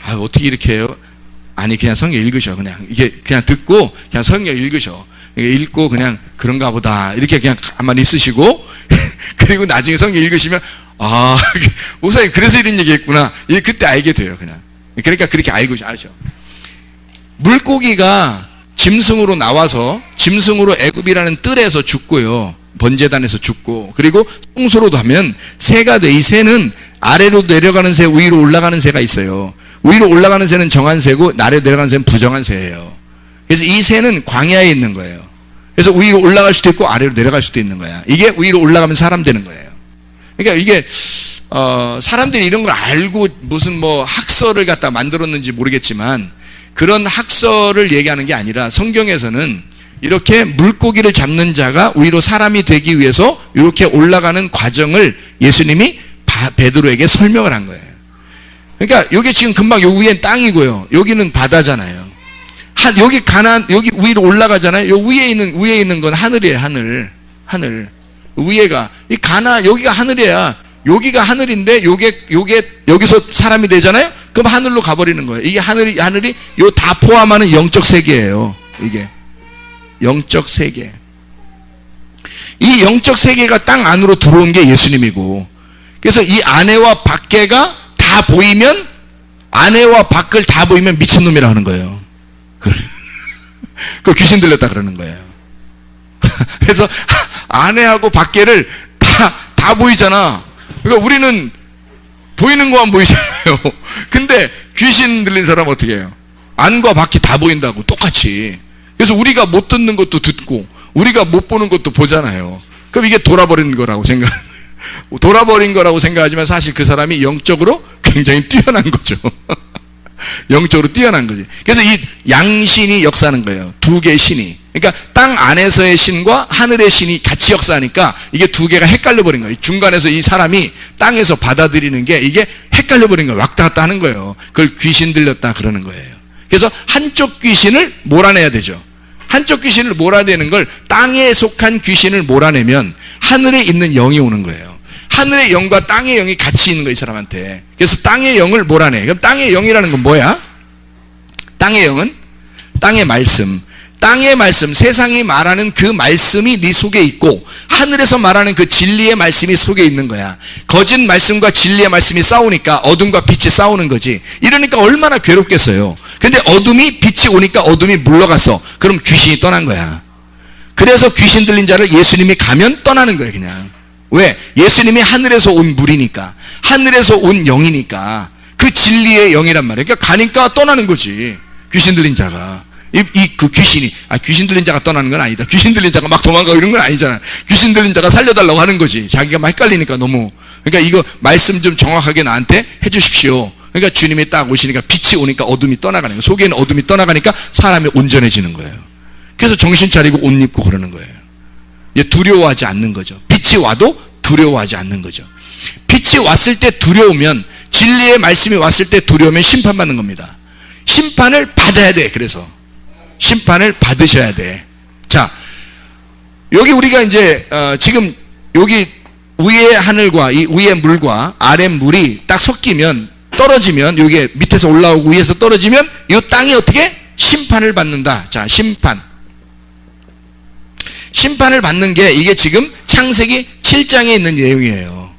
아, 어떻게 이렇게 해요? 아니, 그냥 성경 읽으셔. 그냥 이게 그냥 듣고 그냥 성경 읽으셔. 읽고 그냥 그런가 보다 이렇게 그냥 가만히 있으시고 그리고 나중에 성경 읽으시면 아, 목사님 그래서 이런 얘기했구나. 이게 그때 알게 돼요. 그냥. 그러니까 그렇게 알고 아셔. 물고기가 짐승으로 나와서 짐승으로 애굽이라는 뜰에서 죽고요. 번제단에서 죽고, 그리고 홍수로도 하면 새가 돼. 이 새는 아래로 내려가는 새, 위로 올라가는 새가 있어요. 위로 올라가는 새는 정한 새고 아래로 내려가는 새는 부정한 새예요. 그래서 이 새는 광야에 있는 거예요. 그래서 위로 올라갈 수도 있고 아래로 내려갈 수도 있는 거야. 이게 위로 올라가면 사람 되는 거예요. 그러니까 이게 사람들이 이런 걸 알고 무슨 뭐 학설을 갖다 만들었는지 모르겠지만 그런 학설을 얘기하는 게 아니라 성경에서는 이렇게 물고기를 잡는 자가 위로 사람이 되기 위해서 이렇게 올라가는 과정을 예수님이 베드로에게 설명을 한 거예요. 그러니까 여기 지금 금방 요 위엔 땅이고요. 여기는 바다잖아요. 여기 여기 위로 올라가잖아요. 요 위에 있는 건 하늘이에요. 하늘. 위에가 이 여기가 하늘이야. 여기가 하늘인데 여기서 사람이 되잖아요. 그럼 하늘로 가버리는 거예요. 이게 하늘이 요 다 포함하는 영적 세계예요. 이게 영적 세계. 이 영적 세계가 땅 안으로 들어온 게 예수님이고, 그래서 이 안에와 밖에가 다 보이면, 안에와 밖을 다 보이면 미친놈이라 하는 거예요. 그 귀신 들렸다 그러는 거예요. 그래서 안에하고 밖에를 다 보이잖아. 그러니까 우리는 보이는 것만 보이잖아요. 근데 귀신 들린 사람은 어떻게 해요? 안과 밖이 다 보인다고, 똑같이. 그래서 우리가 못 듣는 것도 듣고 우리가 못 보는 것도 보잖아요. 그럼 이게 돌아버린 거라고 돌아버린 거라고 생각하지만 사실 그 사람이 영적으로 굉장히 뛰어난 거죠. 영적으로 뛰어난 거지. 그래서 이 양신이 역사하는 거예요. 두 개의 신이. 그러니까 땅 안에서의 신과 하늘의 신이 같이 역사하니까 이게 두 개가 헷갈려 버린 거예요. 중간에서 이 사람이 땅에서 받아들이는 게 이게 헷갈려 버린 거예요. 왔다 갔다 하는 거예요. 그걸 귀신 들렸다 그러는 거예요. 그래서 한쪽 귀신을 몰아내야 되죠. 한쪽 귀신을 몰아내는 걸, 땅에 속한 귀신을 몰아내면 하늘에 있는 영이 오는 거예요. 하늘의 영과 땅의 영이 같이 있는 거예요, 이 사람한테. 그래서 땅의 영을 몰아내. 그럼 땅의 영이라는 건 뭐야? 땅의 영은 땅의 말씀. 땅의 말씀, 세상이 말하는 그 말씀이 네 속에 있고 하늘에서 말하는 그 진리의 말씀이 속에 있는 거야. 거짓 말씀과 진리의 말씀이 싸우니까 어둠과 빛이 싸우는 거지. 이러니까 얼마나 괴롭겠어요. 근데 어둠이 빛이 오니까 어둠이 물러갔어. 그럼 귀신이 떠난 거야. 그래서 귀신 들린 자를 예수님이 가면 떠나는 거예요, 그냥. 왜? 예수님이 하늘에서 온 물이니까, 하늘에서 온 영이니까, 그 진리의 영이란 말이에요. 그러니까 가니까 떠나는 거지, 귀신 들린 자가. 그 귀신이, 귀신 들린 자가 떠나는 건 아니다. 귀신 들린 자가 막 도망가고 이런 건 아니잖아. 귀신 들린 자가 살려달라고 하는 거지. 자기가 막 헷갈리니까 너무. 그러니까 이거 말씀 좀 정확하게 나한테 해주십시오. 그러니까 주님이 딱 오시니까 빛이 오니까 어둠이 떠나가는 거예요. 속에 있는 어둠이 떠나가니까 사람이 온전해지는 거예요. 그래서 정신 차리고 옷 입고 그러는 거예요. 이제 두려워하지 않는 거죠. 빛이 와도 두려워하지 않는 거죠. 빛이 왔을 때 두려우면, 진리의 말씀이 왔을 때 두려우면 심판받는 겁니다. 심판을 받아야 돼. 그래서 심판을 받으셔야 돼. 자, 여기 우리가 이제 지금 여기 위의 하늘과 이 위의 물과 아래 물이 딱 섞이면, 떨어지면, 이게 밑에서 올라오고 위에서 떨어지면 이 땅이 어떻게? 심판을 받는다. 자, 심판을 받는 게 이게 지금 창세기 7장에 있는 내용이에요.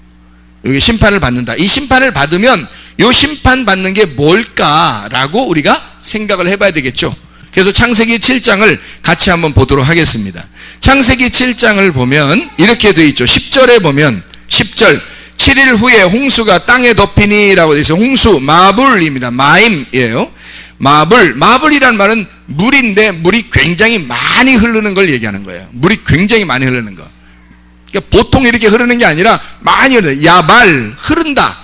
여기 심판을 받는다. 이 심판을 받으면 이 심판 받는 게 뭘까라고 우리가 생각을 해봐야 되겠죠. 그래서 창세기 7장을 같이 한번 보도록 하겠습니다. 창세기 7장을 보면 이렇게 되어 있죠. 10절에 보면 10절 7일 후에 홍수가 땅에 덮이니 라고 되어 있어요. 홍수, 마불입니다. 마임이에요. 마불이란 말은 물인데 물이 굉장히 많이 흐르는 걸 얘기하는 거예요. 물이 굉장히 많이 흐르는 거. 그러니까 보통 이렇게 흐르는 게 아니라 많이 흐르는, 야발, 흐른다.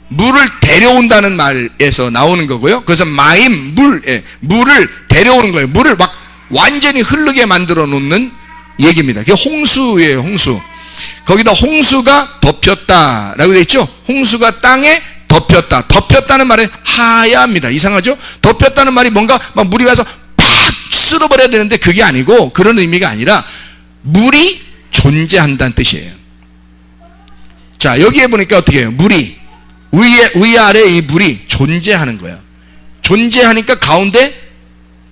물을 데려온다는 말에서 나오는 거고요. 그래서 마임, 물을 데려오는 거예요. 물을 막 완전히 흐르게 만들어 놓는 얘기입니다. 그게 홍수예요, 홍수. 거기다 홍수가 덮였다라고 되어 있죠. 홍수가 땅에 덮였다. 덮였다는 말은 하야입니다. 이상하죠? 덮였다는 말이 뭔가 막 물이 와서 팍 쓸어버려야 되는데 그게 아니고, 그런 의미가 아니라 물이 존재한다는 뜻이에요. 자, 여기에 보니까 어떻게 해요? 물이 위 아래 이 물이 존재하는 거야. 존재하니까 가운데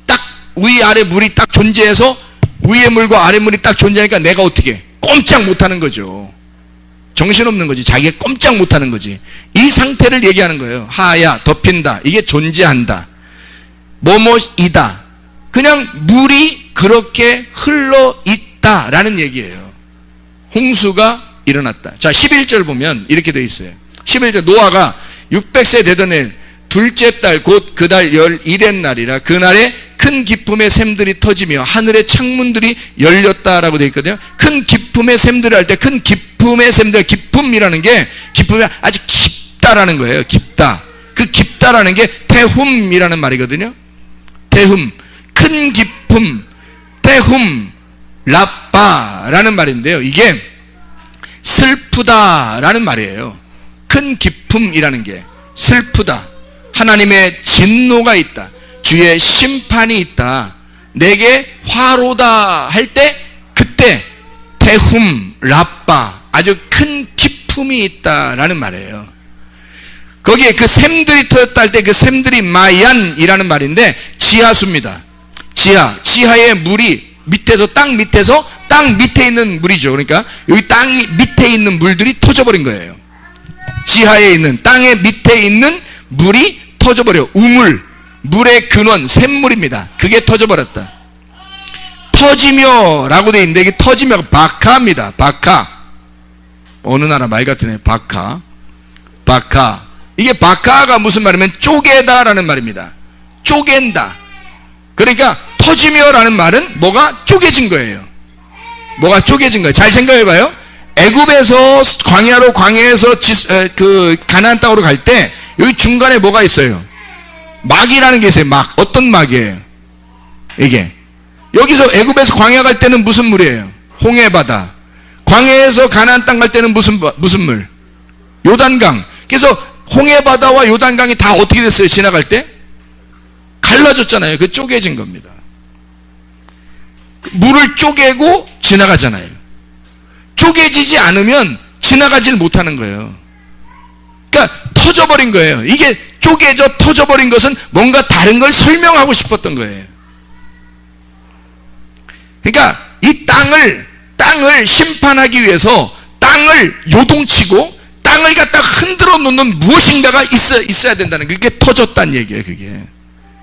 딱 위 아래 물이 딱 존재해서 위에 물과 아래 물이 딱 존재하니까 내가 어떻게 해? 꼼짝 못하는 거죠. 정신없는 거지. 자기가 꼼짝 못하는 거지. 이 상태를 얘기하는 거예요. 하야, 덮인다. 이게 존재한다. 뭐뭐이다. 그냥 물이 그렇게 흘러 있다라는 얘기예요. 홍수가 일어났다. 자, 11절 보면 이렇게 되어 있어요. 11절, 노아가 600세 되던 해 둘째 달 곧 그 달 11의 날이라 그날에 큰 기쁨의 샘들이 터지며 하늘의 창문들이 열렸다라고 되어 있거든요. 큰 기쁨의 샘들을 할 때 큰 기쁨의 샘들, 기쁨이라는 게 기쁨이 아주 깊다라는 거예요. 깊다. 그 깊다라는 게 태훔이라는 말이거든요. 태훔, 큰 기쁨, 태훔, 라빠라는 말인데요. 이게 슬프다라는 말이에요. 큰 기쁨이라는 게 슬프다. 하나님의 진노가 있다. 주의 심판이 있다. 내게 화로다 할 때 그때 태훔, 라빠, 아주 큰 기쁨이 있다라는 말이에요. 거기에 그 샘들이 터졌다 할 때 그 샘들이 마얀이라는 말인데 지하수입니다. 지하의 물이 밑에서 땅 밑에 있는 물이죠. 그러니까 여기 땅이 밑에 있는 물들이 터져버린 거예요. 지하에 있는 땅의 밑에 있는 물이 터져버려. 우물, 물의 근원, 샘물입니다. 그게 터져버렸다. 터지며 라고 되어 있는데 이게 터지며 바카입니다. 바카. 어느 나라 말 같은 애. 바카. 이게 바카가 무슨 말이면 쪼개다 라는 말입니다. 쪼갠다. 그러니까 터지며 라는 말은 뭐가 쪼개진 거예요. 뭐가 쪼개진 거예요. 잘 생각해 봐요. 애굽에서 광야에서 그 가나안 땅으로 갈 때 여기 중간에 뭐가 있어요? 막이라는 게 있어요. 막. 어떤 막이에요? 이게. 여기서 애굽에서 광야 갈 때는 무슨 물이에요? 홍해바다. 광야에서 가나안 땅 갈 때는 무슨 물? 요단강. 그래서 홍해바다와 요단강이 다 어떻게 됐어요? 지나갈 때? 갈라졌잖아요. 그 쪼개진 겁니다. 물을 쪼개고 지나가잖아요. 쪼개지지 않으면 지나가질 못하는 거예요. 그러니까 터져버린 거예요. 이게 쪼개져 터져버린 것은 뭔가 다른 걸 설명하고 싶었던 거예요. 그러니까 이 땅을 심판하기 위해서 땅을 요동치고 땅을 갖다 흔들어 놓는 무엇인가가 있어야 된다는 거예요. 그게 터졌다는 얘기예요.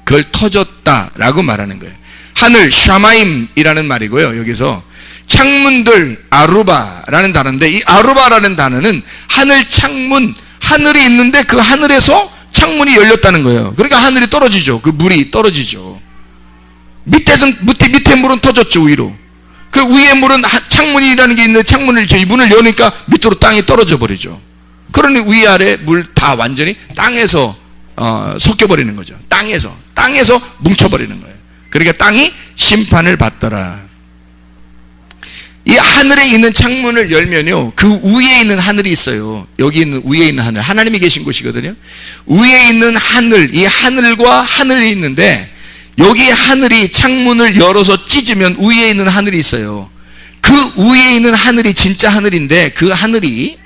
그걸 터졌다라고 말하는 거예요. 하늘, 샤마임이라는 말이고요. 여기서 창문들, 아루바라는 단어인데 이 아루바라는 단어는 하늘 창문, 하늘이 있는데 그 하늘에서 창문이 열렸다는 거예요. 그러니까 하늘이 떨어지죠. 그 물이 떨어지죠. 밑에 물은 터졌죠. 위로. 그 위에 물은 창문이라는 게 있는데 창문을 문을 여니까 밑으로 땅이 떨어져 버리죠. 그러니 위아래 물 다 완전히 땅에서 섞여버리는 거죠. 땅에서 뭉쳐버리는 거예요. 그러니까 땅이 심판을 받더라. 이 하늘에 있는 창문을 열면요, 그 위에 있는 하늘이 있어요. 여기 있는 위에 있는 하늘, 하나님이 계신 곳이거든요. 위에 있는 하늘, 이 하늘과 하늘이 있는데 여기 하늘이 창문을 열어서 찢으면 위에 있는 하늘이 있어요. 그 위에 있는 하늘이 진짜 하늘인데 그 하늘이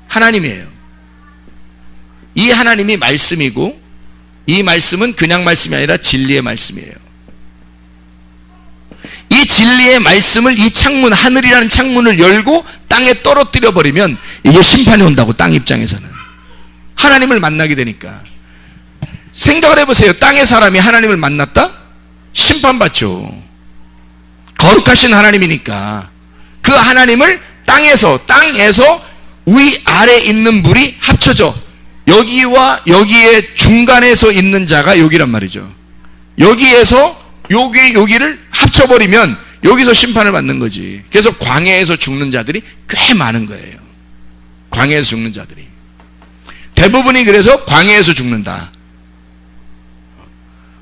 하나님이에요. 이 하나님이 말씀이고 이 말씀은 그냥 말씀이 아니라 진리의 말씀이에요. 이 진리의 말씀을 이 창문, 하늘이라는 창문을 열고 땅에 떨어뜨려 버리면 이게 심판이 온다고. 땅 입장에서는 하나님을 만나게 되니까. 생각을 해보세요. 땅의 사람이 하나님을 만났다? 심판받죠. 거룩하신 하나님이니까 그 하나님을 땅에서 위아래 있는 물이 합쳐져 여기와 여기에 중간에서 있는 자가 여기란 말이죠. 여기에서 여기를 합쳐버리면 여기서 심판을 받는 거지. 그래서 광야에서 죽는 자들이 꽤 많은 거예요. 광야에서 죽는 자들이 대부분이 그래서 광야에서 죽는다.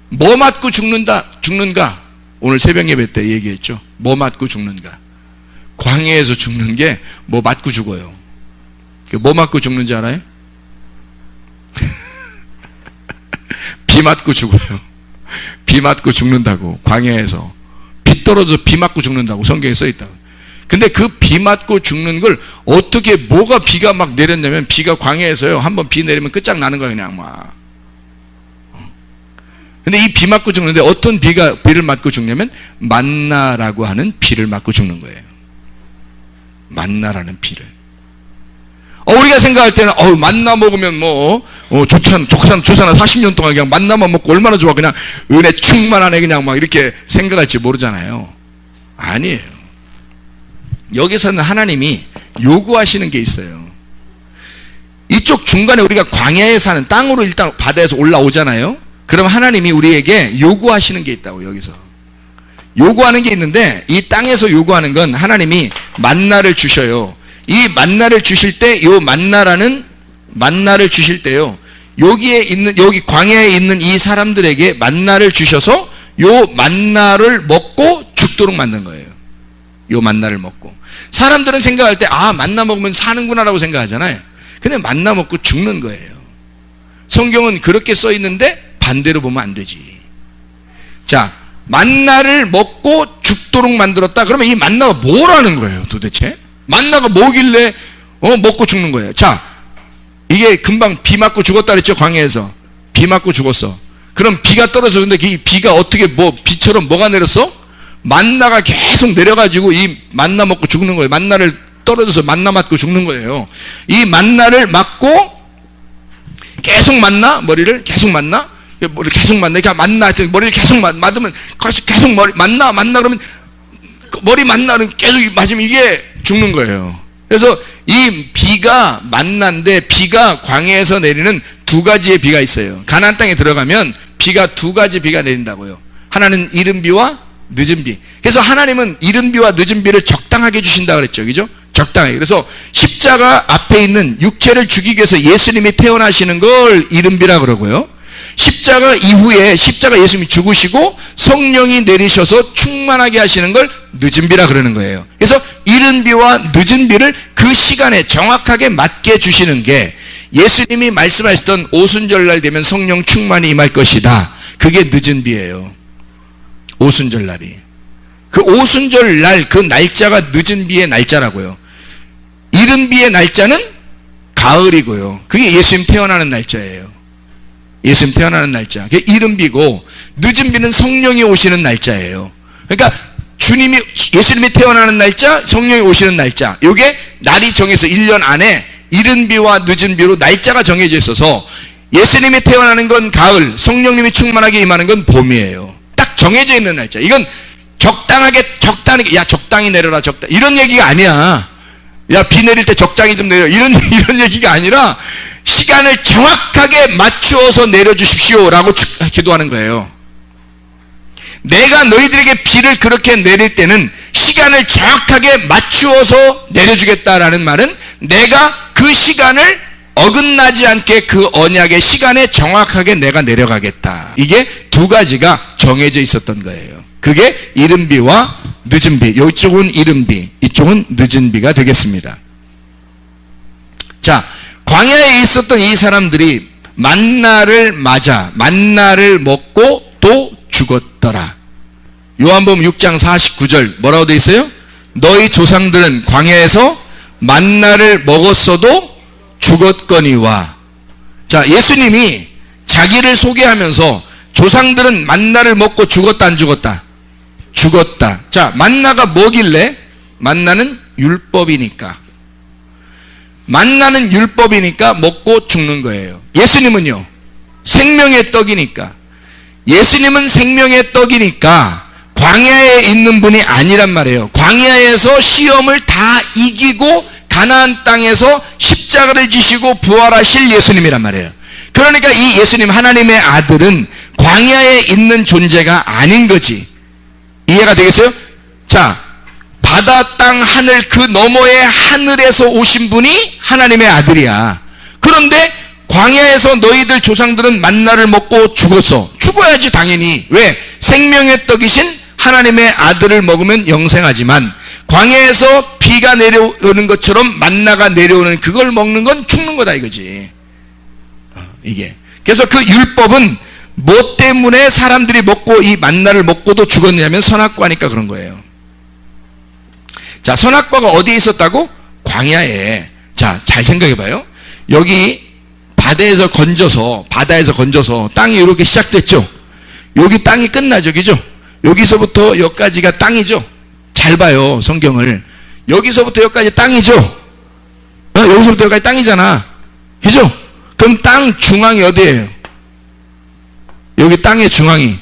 뭐 맞고 죽는가? 오늘 새벽 예배 때 얘기했죠. 뭐 맞고 죽는가? 광야에서 죽는 게 뭐 맞고 죽어요. 뭐 맞고 죽는지 알아요? 비 맞고 죽어요. 비 맞고 죽는다고. 광야에서 비 떨어져서 비 맞고 죽는다고 성경에 써있다고. 근데 그 비 맞고 죽는 걸 어떻게, 뭐가 비가 막 내렸냐면, 비가 광야에서요, 한번 비 내리면 끝장나는 거야, 그냥 막. 근데 이 비 맞고 죽는데 어떤 비를 맞고 죽냐면, 만나라고 하는 비를 맞고 죽는 거예요. 만나라는 비를. 우리가 생각할 때는, 만나 먹으면 좋잖아. 40년 동안 그냥 만나만 먹고 얼마나 좋아. 그냥 은혜 충만하네. 그냥 막 이렇게 생각할지 모르잖아요. 아니에요. 여기서는 하나님이 요구하시는 게 있어요. 이쪽 중간에 우리가 광야에 사는, 땅으로 일단 바다에서 올라오잖아요. 그럼 하나님이 우리에게 요구하시는 게 있다고. 여기서 요구하는 게 있는데, 이 땅에서 요구하는 건 하나님이 만나를 주셔요. 이 만나를 주실 때, 요 만나를 주실 때요, 여기 광야에 있는 이 사람들에게 만나를 주셔서 요 만나를 먹고 죽도록 만든 거예요. 요 만나를 먹고. 사람들은 생각할 때, 만나 먹으면 사는구나라고 생각하잖아요. 근데 만나 먹고 죽는 거예요. 성경은 그렇게 써 있는데 반대로 보면 안 되지. 자, 만나를 먹고 죽도록 만들었다. 그러면 이 만나가 뭐라는 거예요, 도대체? 만나가 뭐길래 먹고 죽는 거예요. 자, 이게 금방 비 맞고 죽었다 그랬죠, 광야에서. 비 맞고 죽었어. 그럼 비가 떨어져. 근데 이 비가 어떻게 비처럼 뭐가 내렸어? 만나가 계속 내려가지고 이 만나 먹고 죽는 거예요. 만나를 떨어져서 만나 맞고 죽는 거예요. 이 만나를 맞고 계속 만나, 머리를 계속 만나, 그러니까 만나, 하여튼 머리를 계속 맞으면 계속 만나 그러면 머리 만나는 계속 맞으면 이게 죽는 거예요. 그래서 이 비가 만난데, 비가 광야에서 내리는 두 가지의 비가 있어요. 가나안 땅에 들어가면 비가 두 가지 비가 내린다고요. 하나는 이른 비와 늦은 비. 그래서 하나님은 이른 비와 늦은 비를 적당하게 주신다 그랬죠. 그죠? 적당하게. 그래서 십자가 앞에 있는 육체를 죽이기 위해서 예수님이 태어나시는 걸 이른 비라 그러고요. 십자가 이후에 십자가 예수님이 죽으시고 성령이 내리셔서 충만하게 하시는 걸 늦은 비라 그러는 거예요. 그래서 이른 비와 늦은 비를 그 시간에 정확하게 맞게 주시는 게, 예수님이 말씀하셨던 오순절날 되면 성령 충만이 임할 것이다. 그게 늦은 비예요. 오순절날이. 그 오순절날 그 날짜가 늦은 비의 날짜라고요. 이른 비의 날짜는 가을이고요. 그게 예수님 태어나는 날짜예요. 예수님 태어나는 날짜. 그게 이른 비고, 늦은 비는 성령이 오시는 날짜예요. 그러니까 예수님이 태어나는 날짜, 성령이 오시는 날짜, 요게 날이 정해서 1년 안에 이른 비와 늦은 비로 날짜가 정해져 있어서, 예수님이 태어나는 건 가을, 성령님이 충만하게 임하는 건 봄이에요. 딱 정해져 있는 날짜. 이건 적당히 내려라, 이런 얘기가 아니야. 비 내릴 때 적당히 좀 내려, 이런 얘기가 아니라, 시간을 정확하게 맞추어서 내려주십시오 라고 기도하는 거예요. 내가 너희들에게 비를 그렇게 내릴 때는 시간을 정확하게 맞추어서 내려주겠다라는 말은, 내가 그 시간을 어긋나지 않게 그 언약의 시간에 정확하게 내가 내려가겠다. 이게 두 가지가 정해져 있었던 거예요. 그게 이른 비와 늦은 비. 이쪽은 이른 비, 이쪽은 늦은 비가 되겠습니다. 자, 광야에 있었던 이 사람들이 만나를 맞아 만나를 먹고 또 죽었더라. 요한복음 6장 49절 뭐라고 되어 있어요? 너희 조상들은 광야에서 만나를 먹었어도 죽었거니와. 자, 예수님이 자기를 소개하면서 조상들은 만나를 먹고 죽었다 안 죽었다? 죽었다. 자, 만나가 뭐길래? 만나는 율법이니까. 만나는 율법이니까 먹고 죽는 거예요. 예수님은요, 생명의 떡이니까. 예수님은 생명의 떡이니까 광야에 있는 분이 아니란 말이에요. 광야에서 시험을 다 이기고 가나안 땅에서 십자가를 지시고 부활하실 예수님이란 말이에요. 그러니까 이 예수님, 하나님의 아들은 광야에 있는 존재가 아닌 거지. 이해가 되겠어요? 자, 바다, 땅, 하늘 그 너머의 하늘에서 오신 분이 하나님의 아들이야. 그런데 광야에서 너희들 조상들은 만나를 먹고 죽었어. 죽어야지 당연히. 왜? 생명의 떡이신 하나님의 아들을 먹으면 영생하지만, 광야에서 비가 내려오는 것처럼 만나가 내려오는 그걸 먹는 건 죽는 거다 이거지. 이게. 그래서 그 율법은 뭐 때문에 사람들이 먹고 이 만나를 먹고도 죽었냐면 선악과니까 그런 거예요. 자, 선악과가 어디에 있었다고? 광야에. 자, 잘 생각해 봐요. 여기 바다에서 건져서 땅이 이렇게 시작됐죠. 여기 땅이 끝나죠. 그죠? 여기서부터 여기까지가 땅이죠. 잘 봐요, 성경을. 여기서부터 여기까지 땅이죠. 여기서부터 여기까지 땅이잖아. 그죠? 그럼 땅 중앙이 어디예요? 여기 땅의 중앙이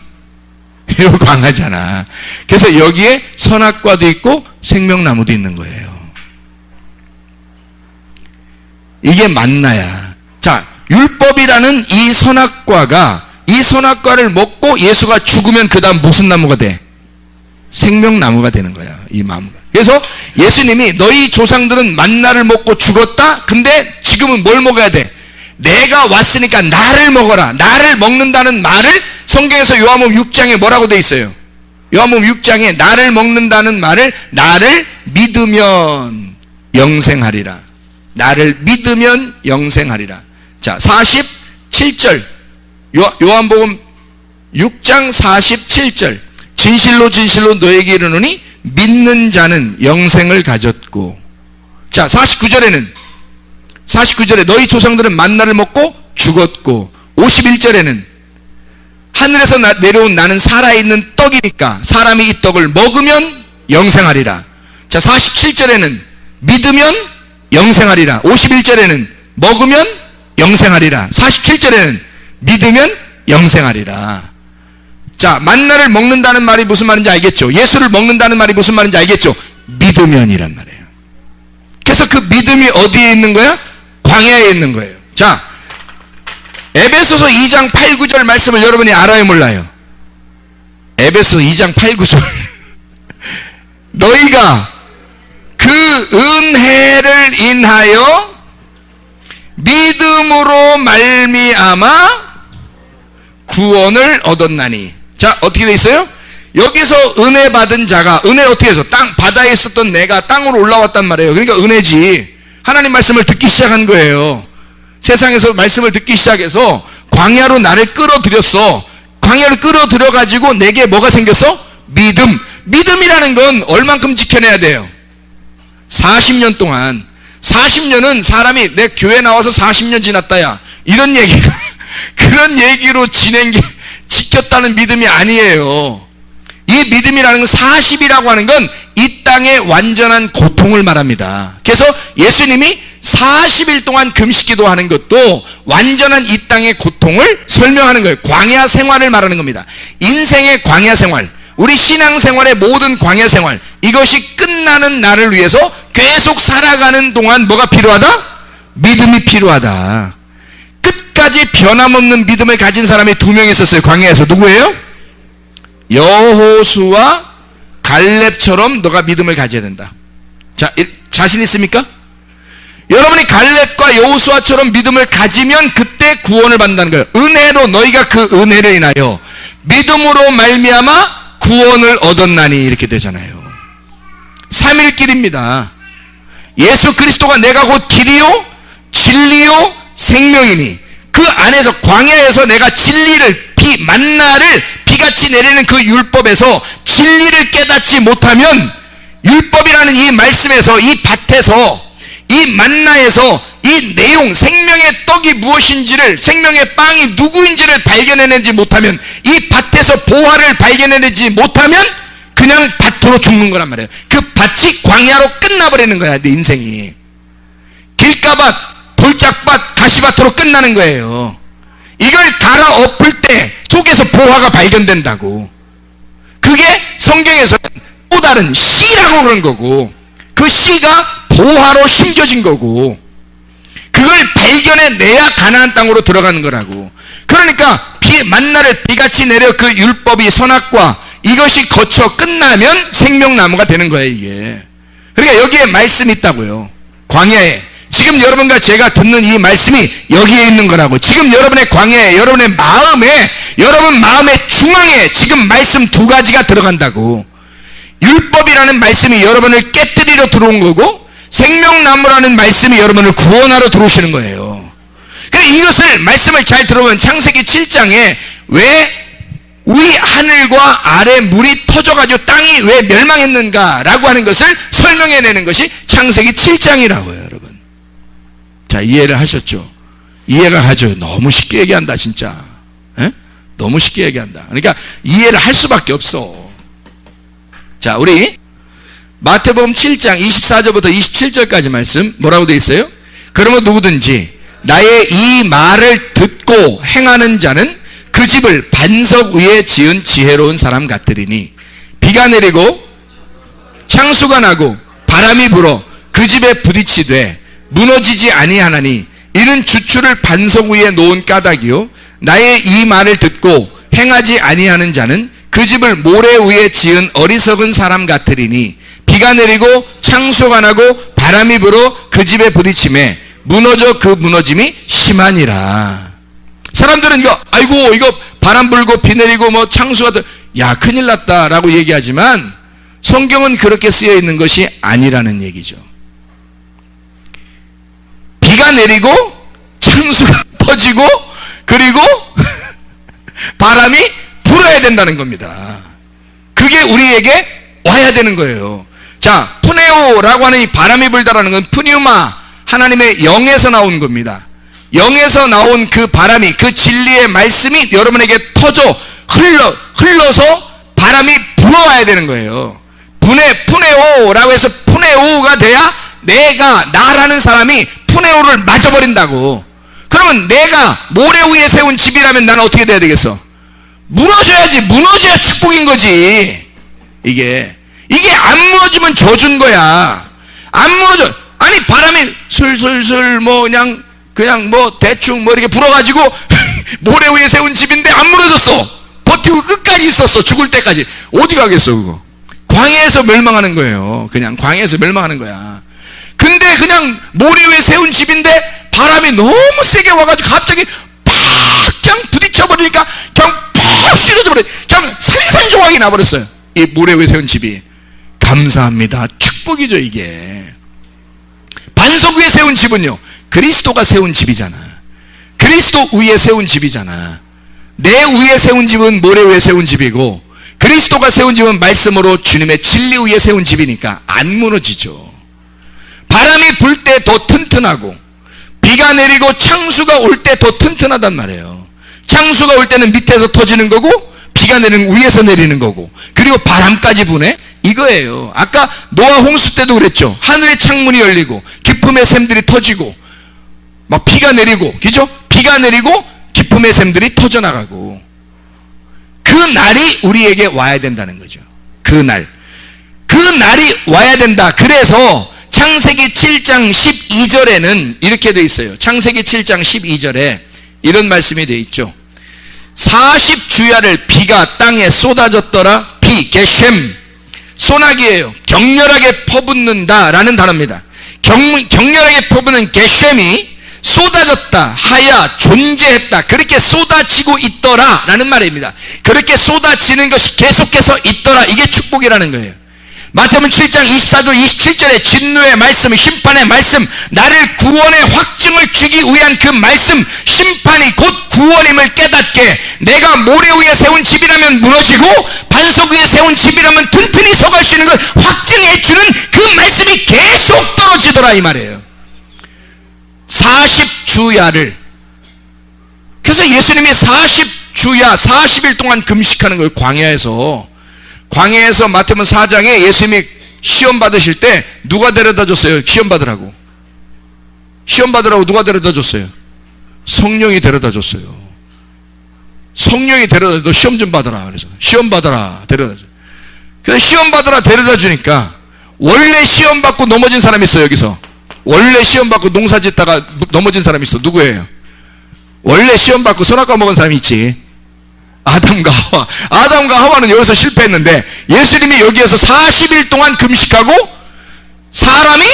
여기 광야잖아. 그래서 여기에 선악과도 있고 생명나무도 있는 거예요. 이게 만나야. 자, 율법이라는 이 선악과를 먹고 예수가 죽으면 그 다음 무슨 나무가 돼? 생명나무가 되는 거야, 이 나무가. 그래서 예수님이 너희 조상들은 만나를 먹고 죽었다? 근데 지금은 뭘 먹어야 돼? 내가 왔으니까 나를 먹어라. 나를 먹는다는 말을 성경에서 요한복음 6장에 뭐라고 돼 있어요? 요한복음 6장에 나를 먹는다는 말을 나를 믿으면 영생하리라. 나를 믿으면 영생하리라. 자, 47절. 요한복음 6장 47절. 진실로 진실로 너에게 이르노니 믿는 자는 영생을 가졌고. 자, 49절에 너희 조상들은 만나를 먹고 죽었고. 51절에는 하늘에서 내려온 나는 살아있는 떡이니까 사람이 이 떡을 먹으면 영생하리라. 자, 47절에는 믿으면 영생하리라. 51절에는 먹으면 영생하리라. 47절에는 믿으면 영생하리라. 자, 만나를 먹는다는 말이 무슨 말인지 알겠죠? 예수를 먹는다는 말이 무슨 말인지 알겠죠? 믿으면이란 말이에요. 그래서 그 믿음이 어디에 있는 거야? 광야에 있는 거예요. 자, 에베소서 2장 8, 9절 말씀을 여러분이 알아요, 몰라요? 에베소서 2장 8, 9절. 너희가 그 은혜를 인하여 믿음으로 말미암아 구원을 얻었나니. 자, 어떻게 돼 있어요? 여기서 은혜 받은 자가, 은혜 어떻게 해서? 바다에 있었던 내가 땅으로 올라왔단 말이에요. 그러니까 은혜지. 하나님 말씀을 듣기 시작한 거예요. 세상에서 말씀을 듣기 시작해서 광야로 나를 끌어들였어. 광야를 끌어들여가지고 내게 뭐가 생겼어? 믿음. 믿음이라는 건 얼만큼 지켜내야 돼요? 40년 동안. 40년은 사람이 내 교회 나와서 40년 지났다야, 이런 얘기가 그런 얘기로 지켰다는 믿음이 아니에요. 이 믿음이라는 건 40이라고 하는 건 이 땅의 완전한 고통을 말합니다. 그래서 예수님이 40일 동안 금식기도 하는 것도 완전한 이 땅의 고통을 설명하는 거예요. 광야 생활을 말하는 겁니다. 인생의 광야 생활, 우리 신앙생활의 모든 광야 생활, 이것이 끝나는 날을 위해서 계속 살아가는 동안 뭐가 필요하다? 믿음이 필요하다. 끝까지 변함없는 믿음을 가진 사람이 2명 있었어요, 광야에서. 누구예요? 여호수아 갈렙처럼 너가 믿음을 가져야 된다. 자, 자신 있습니까? 여러분이 갈렙과 여호수아처럼 믿음을 가지면 그때 구원을 받는다는 거예요. 은혜로, 너희가 그 은혜를 인하여 믿음으로 말미암아 구원을 얻었나니, 이렇게 되잖아요. 3일길입니다. 예수 그리스도가 내가 곧 길이요 진리요 생명이니, 그 안에서 광야에서 내가 진리를, 만나를 비같이 내리는 그 율법에서 진리를 깨닫지 못하면, 율법이라는 이 말씀에서, 이 밭에서, 이 만나에서 이 내용, 생명의 떡이 무엇인지를, 생명의 빵이 누구인지를 발견해내지 못하면, 이 밭에서 보화를 발견해내지 못하면 그냥 밭으로 죽는 거란 말이에요. 그 밭이 광야로 끝나버리는 거야, 내 인생이. 길가밭, 돌짝밭, 가시밭으로 끝나는 거예요. 이걸 갈아엎을 때 속에서 보화가 발견된다고. 그게 성경에서는 또 다른 씨라고 그런 거고, 그 씨가 보화로 심겨진 거고, 그걸 발견해내야 가나안 땅으로 들어가는 거라고. 그러니까 만나를 비같이 내려 그 율법이, 선악과 이것이 거쳐 끝나면 생명나무가 되는 거예요, 이게. 그러니까 여기에 말씀이 있다고요, 광야에. 지금 여러분과 제가 듣는 이 말씀이 여기에 있는 거라고. 지금 여러분의 광야에, 여러분의 마음에, 여러분 마음의 중앙에 지금 말씀 2가지가 들어간다고. 율법이라는 말씀이 여러분을 깨뜨리러 들어온 거고, 생명나무라는 말씀이 여러분을 구원하러 들어오시는 거예요. 그러니까 이것을, 말씀을 잘 들어보면 창세기 7장에 왜 위 하늘과 아래 물이 터져가지고 땅이 왜 멸망했는가 라고 하는 것을 설명해내는 것이 창세기 7장이라고요, 여러분. 자, 이해를 하셨죠? 이해를 하죠. 너무 쉽게 얘기한다, 진짜. 에? 너무 쉽게 얘기한다. 그러니까 이해를 할 수밖에 없어. 자, 우리 마태복음 7장 24절부터 27절까지 말씀 뭐라고 되어 있어요? 그러면 누구든지 나의 이 말을 듣고 행하는 자는 그 집을 반석 위에 지은 지혜로운 사람 같으리니 비가 내리고 창수가 나고 바람이 불어 그 집에 부딪히되 무너지지 아니하나니 이는 주추를 반석 위에 놓은 까닭이요 나의 이 말을 듣고 행하지 아니하는 자는 그 집을 모래 위에 지은 어리석은 사람 같으리니 비가 내리고 창수가 나고 바람이 불어 그 집에 부딪히매 무너져 그 무너짐이 심하니라. 사람들은 이거 바람 불고 비 내리고 뭐 창수가 야 큰일 났다 라고 얘기하지만 성경은 그렇게 쓰여 있는 것이 아니라는 얘기죠. 비가 내리고 창수가 터지고 그리고 바람이 불어야 된다는 겁니다. 그게 우리에게 와야 되는 거예요. 자, 푸네오라고 하는 이 바람이 불다라는 건 푸뉴마, 하나님의 영에서 나온 겁니다. 영에서 나온 그 바람이, 그 진리의 말씀이 여러분에게 흘러서 바람이 불어와야 되는 거예요. 푸네오라고 해서 푸네오가 돼야 나라는 사람이 푸네오를 맞아버린다고. 그러면 내가 모래 위에 세운 집이라면 나는 어떻게 돼야 되겠어? 무너져야지. 무너져야 축복인 거지. 이게 안 무너지면 저준 거야. 안 무너져. 아니 바람이 슬슬슬 뭐 그냥 뭐 대충 뭐 이렇게 불어가지고 모래 위에 세운 집인데 안 무너졌어. 버티고 끝까지 있었어. 죽을 때까지. 어디 가겠어 그거. 광야에서 멸망하는 거예요. 그냥 광야에서 멸망하는 거야. 근데 그냥 모래 위에 세운 집인데 바람이 너무 세게 와가지고 갑자기 팍 그냥 부딪혀버리니까 그냥 팍 쓰러져버려. 그냥 산산조각이 나버렸어요. 이 모래 위에 세운 집이. 감사합니다. 축복이죠 이게. 반석 위에 세운 집은요 그리스도가 세운 집이잖아. 그리스도 위에 세운 집이잖아. 내 위에 세운 집은 모래 위에 세운 집이고 그리스도가 세운 집은 말씀으로 주님의 진리 위에 세운 집이니까 안 무너지죠. 바람이 불 때 더 튼튼하고 비가 내리고 창수가 올 때 더 튼튼하단 말이에요. 창수가 올 때는 밑에서 터지는 거고 비가 내리는 위에서 내리는 거고 그리고 바람까지 부네 이거예요. 아까 노아 홍수 때도 그랬죠. 하늘의 창문이 열리고 기쁨의 샘들이 터지고 막 비가 내리고 그죠? 비가 내리고 기쁨의 샘들이 터져나가고 그 날이 우리에게 와야 된다는 거죠. 그 날이 와야 된다. 그래서 창세기 7장 12절에는 이렇게 되어 있어요. 창세기 7장 12절에 이런 말씀이 되어 있죠. 40주야를 비가 땅에 쏟아졌더라. 비, 게셈. 소나기예요. 격렬하게 퍼붓는다라는 단어입니다. 격렬하게 퍼붓는 게셈이 쏟아졌다, 하야, 존재했다. 그렇게 쏟아지고 있더라 라는 말입니다. 그렇게 쏟아지는 것이 계속해서 있더라. 이게 축복이라는 거예요. 마태복음 7장 24절 27절에 진노의 말씀, 심판의 말씀, 나를 구원의 확증을 주기 위한 그 말씀, 심판이 곧 구원임을 깨닫게 내가 모래 위에 세운 집이라면 무너지고 반석 위에 세운 집이라면 튼튼히 서갈 수 있는 걸 확증해 주는 그 말씀이 계속 떨어지더라 이 말이에요. 40주야를. 그래서 예수님이 40주야 40일 동안 금식하는 거예요. 광야에서 마태복음 4장에 예수님이 시험 받으실 때 누가 데려다 줬어요? 시험 받으라고 누가 데려다 줬어요? 성령이 데려다 줬어요. 성령이 너 시험 좀 받아라. 그래서 시험 받아라 데려다 줘. 그래서 시험 받아라 데려다 주니까 원래 시험 받고 넘어진 사람이 있어요. 여기서 원래 시험 받고 농사 짓다가 넘어진 사람이 있어. 누구예요? 원래 시험 받고 선악과 먹은 사람이 있지. 아담과 하와는 여기서 실패했는데 예수님이 여기에서 40일 동안 금식하고 사람이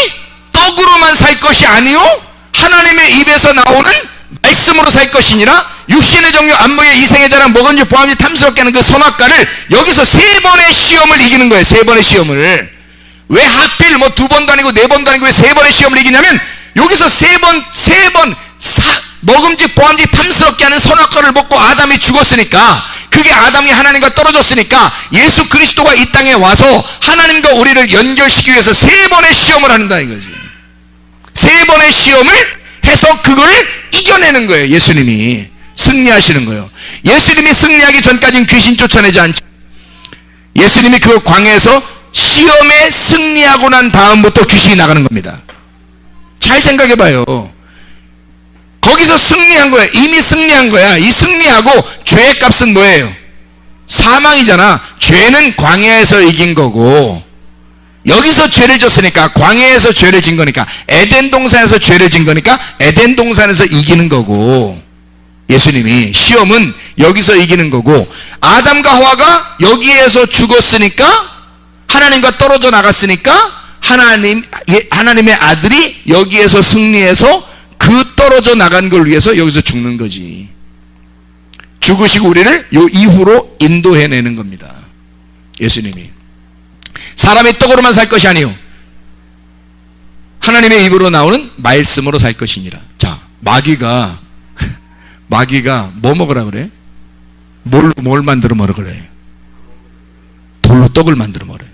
떡으로만 살 것이 아니요 하나님의 입에서 나오는 말씀으로 살 것이니라. 육신의 정욕, 안목의 이생의 자랑, 먹은지 보암지 탐스럽게 하는 그 선악과를 여기서 3번의 시험을 이기는 거예요. 3번의 시험을. 왜 하필 뭐 2번도 아니고 4번도 아니고 왜 3번의 시험을 이기냐면 여기서 3번 먹음직 보암직 탐스럽게 하는 선악과를 먹고 아담이 죽었으니까 그 그게 아담이 하나님과 떨어졌으니까 예수 그리스도가 이 땅에 와서 하나님과 우리를 연결시키기 위해서 3번의 시험을 한다는 거지. 3번의 시험을 해서 그걸 이겨내는 거예요. 예수님이 승리하시는 거예요. 예수님이 승리하기 전까지는 귀신 쫓아내지 않죠. 예수님이 그 광야에서 시험에 승리하고 난 다음부터 귀신이 나가는 겁니다. 잘 생각해 봐요. 거기서 승리한 거야. 이미 승리한 거야. 이 승리하고 죄의 값은 뭐예요? 사망이잖아. 죄는 광야에서 이긴 거고, 여기서 죄를 졌으니까 광야에서 죄를 진 거니까, 에덴 동산에서 죄를 진 거니까 에덴 동산에서 이기는 거고, 예수님이 시험은 여기서 이기는 거고, 아담과 하와가 여기에서 죽었으니까, 하나님과 떨어져 나갔으니까 하나님의 아들이 여기에서 승리해서 그 떨어져 나간 걸 위해서 여기서 죽는 거지. 죽으시고 우리를 요 이후로 인도해내는 겁니다. 예수님이 사람이 떡으로만 살 것이 아니요 하나님의 입으로 나오는 말씀으로 살 것이니라. 자, 마귀가 뭐 먹으라 그래? 뭘 만들어 먹으라 그래? 돌로 떡을 만들어 먹으래.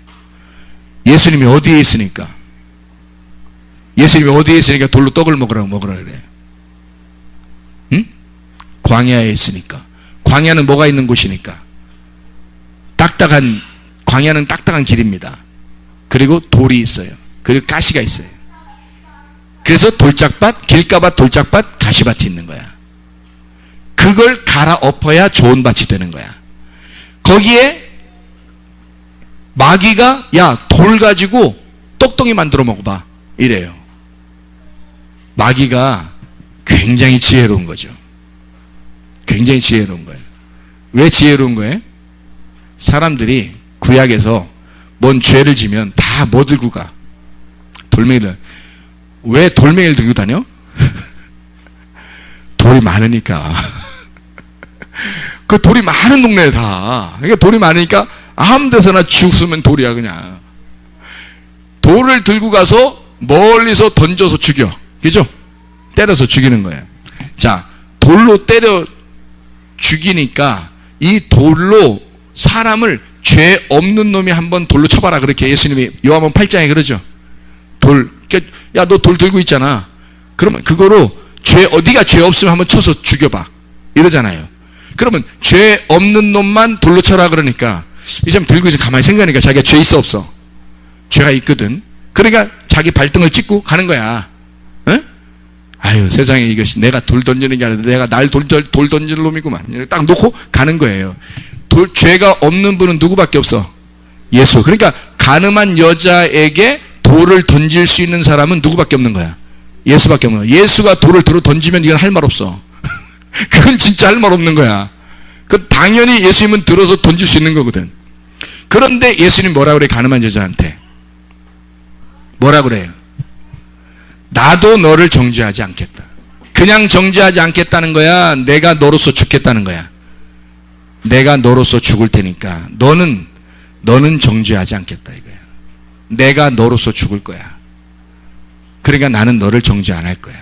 예수님이 어디에 있으니까? 예수님이 어디에 있으니까 돌로 떡을 먹으라 그래? 응? 광야에 있으니까. 광야는 뭐가 있는 곳이니까? 광야는 딱딱한 길입니다. 그리고 돌이 있어요. 그리고 가시가 있어요. 그래서 돌짝밭, 길가밭, 돌짝밭, 가시밭이 있는 거야. 그걸 갈아엎어야 좋은 밭이 되는 거야. 거기에 마귀가 야, 돌 가지고 떡덩이 만들어 먹어봐 이래요. 마귀가 굉장히 지혜로운 거죠. 굉장히 지혜로운 거예요. 왜 지혜로운 거예요? 사람들이 구약에서 뭔 죄를 지면 다 뭐 들고 가? 돌멩이를. 왜 돌멩이를 들고 다녀? 돌이 많으니까. 그 돌이 많은 동네에 다. 그러니까 돌이 많으니까 아무 데서나 죽으면 돌이야 그냥. 돌을 들고 가서 멀리서 던져서 죽여. 그죠? 때려서 죽이는 거예요. 자, 돌로 때려 죽이니까 이 돌로 사람을 죄 없는 놈이 한번 돌로 쳐봐라. 그렇게 예수님이 요한복음 8장에 그러죠. 야, 너 돌 들고 있잖아. 그러면 그거로 어디가 죄 없으면 한번 쳐서 죽여봐. 이러잖아요. 그러면 죄 없는 놈만 돌로 쳐라 그러니까 이 사람 들고 있으면 가만히 생각하니까 자기가 죄 있어 없어? 죄가 있거든. 그러니까 자기 발등을 찍고 가는 거야. 어? 아유, 세상에 이것이 내가 돌 던지는 게 아니라 내가 날 돌 던질 놈이구만. 딱 놓고 가는 거예요. 죄가 없는 분은 누구밖에 없어? 예수. 그러니까 가늠한 여자에게 돌을 던질 수 있는 사람은 누구밖에 없는 거야? 예수밖에 없는 거야. 예수가 돌을 들어 던지면 이건 할 말 없어. 그건 진짜 할 말 없는 거야. 그 당연히 예수님은 들어서 던질 수 있는 거거든. 그런데 예수님 뭐라 그래? 가늠한 여자한테 뭐라 그래요? 나도 너를 정죄하지 않겠다. 그냥 정죄하지 않겠다는 거야? 내가 너로서 죽겠다는 거야? 내가 너로서 죽을 테니까 너는 정죄하지 않겠다 이거야. 내가 너로서 죽을 거야. 그러니까 나는 너를 정죄 안 할 거야.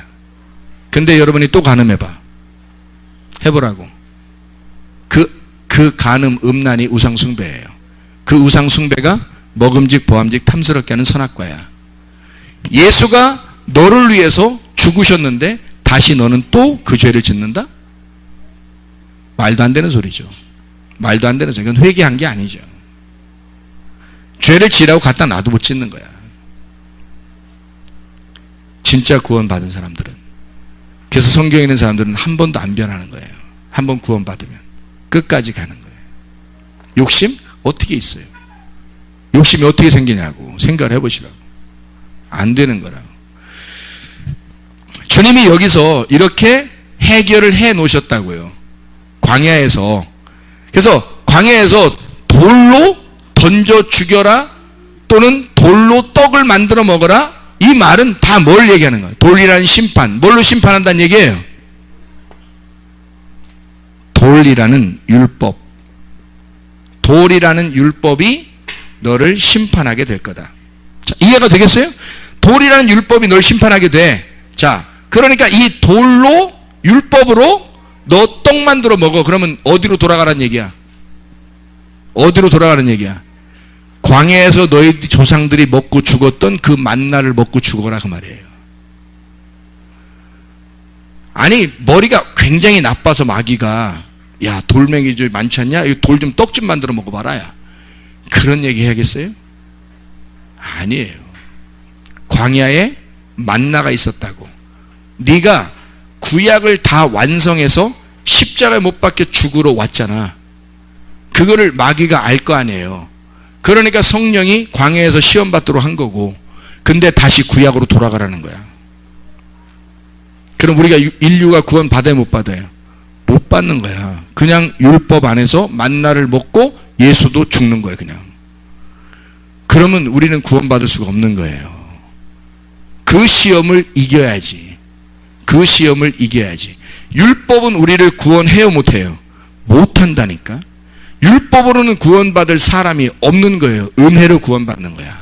근데 여러분이 또 가늠해봐. 해보라고. 그 간음 음란이 우상숭배예요. 그 우상숭배가 먹음직 보암직 탐스럽게 하는 선악과야. 예수가 너를 위해서 죽으셨는데 다시 너는 또 그 죄를 짓는다? 말도 안 되는 소리죠. 말도 안 되는 소리. 이건 회개한 게 아니죠. 죄를 지라고 갖다 놔도 못 짓는 거야. 진짜 구원받은 사람들은. 그래서 성경에 있는 사람들은 한 번도 안 변하는 거예요. 한 번 구원받으면 끝까지 가는 거예요. 욕심 어떻게 있어요? 욕심이 어떻게 생기냐고 생각을 해보시라고. 안 되는 거라고. 주님이 여기서 이렇게 해결을 해 놓으셨다고요. 광야에서. 그래서 광야에서 돌로 던져 죽여라 또는 돌로 떡을 만들어 먹어라, 이 말은 다 뭘 얘기하는 거예요? 돌이라는 심판. 뭘로 심판한다는 얘기예요? 돌이라는 율법. 돌이라는 율법이 너를 심판하게 될 거다. 자, 이해가 되겠어요? 돌이라는 율법이 널 심판하게 돼. 자, 그러니까 이 돌로 율법으로 너 떡 만들어 먹어. 그러면 어디로 돌아가라는 얘기야? 어디로 돌아가는 얘기야? 광야에서 너희 조상들이 먹고 죽었던 그 만나를 먹고 죽어라 그 말이에요. 아니 머리가 굉장히 나빠서 마귀가 야 돌멩이 좀 많지 않냐? 이 돌 좀 떡 좀 만들어 먹어봐라 야. 그런 얘기 해야겠어요? 아니에요. 광야에 만나가 있었다고. 네가 구약을 다 완성해서 십자가에 못 박혀 죽으러 왔잖아. 그거를 마귀가 알 거 아니에요. 그러니까 성령이 광야에서 시험 받도록 한 거고, 근데 다시 구약으로 돌아가라는 거야. 그럼 우리가 인류가 구원 받아요 못 받아요? 못 받는 거야. 그냥 율법 안에서 만나를 먹고 예수도 죽는 거예요 그냥. 그러면 우리는 구원 받을 수가 없는 거예요. 그 시험을 이겨야지. 그 시험을 이겨야지. 율법은 우리를 구원해요 못해요? 못한다니까. 율법으로는 구원받을 사람이 없는 거예요. 은혜로 구원받는 거야.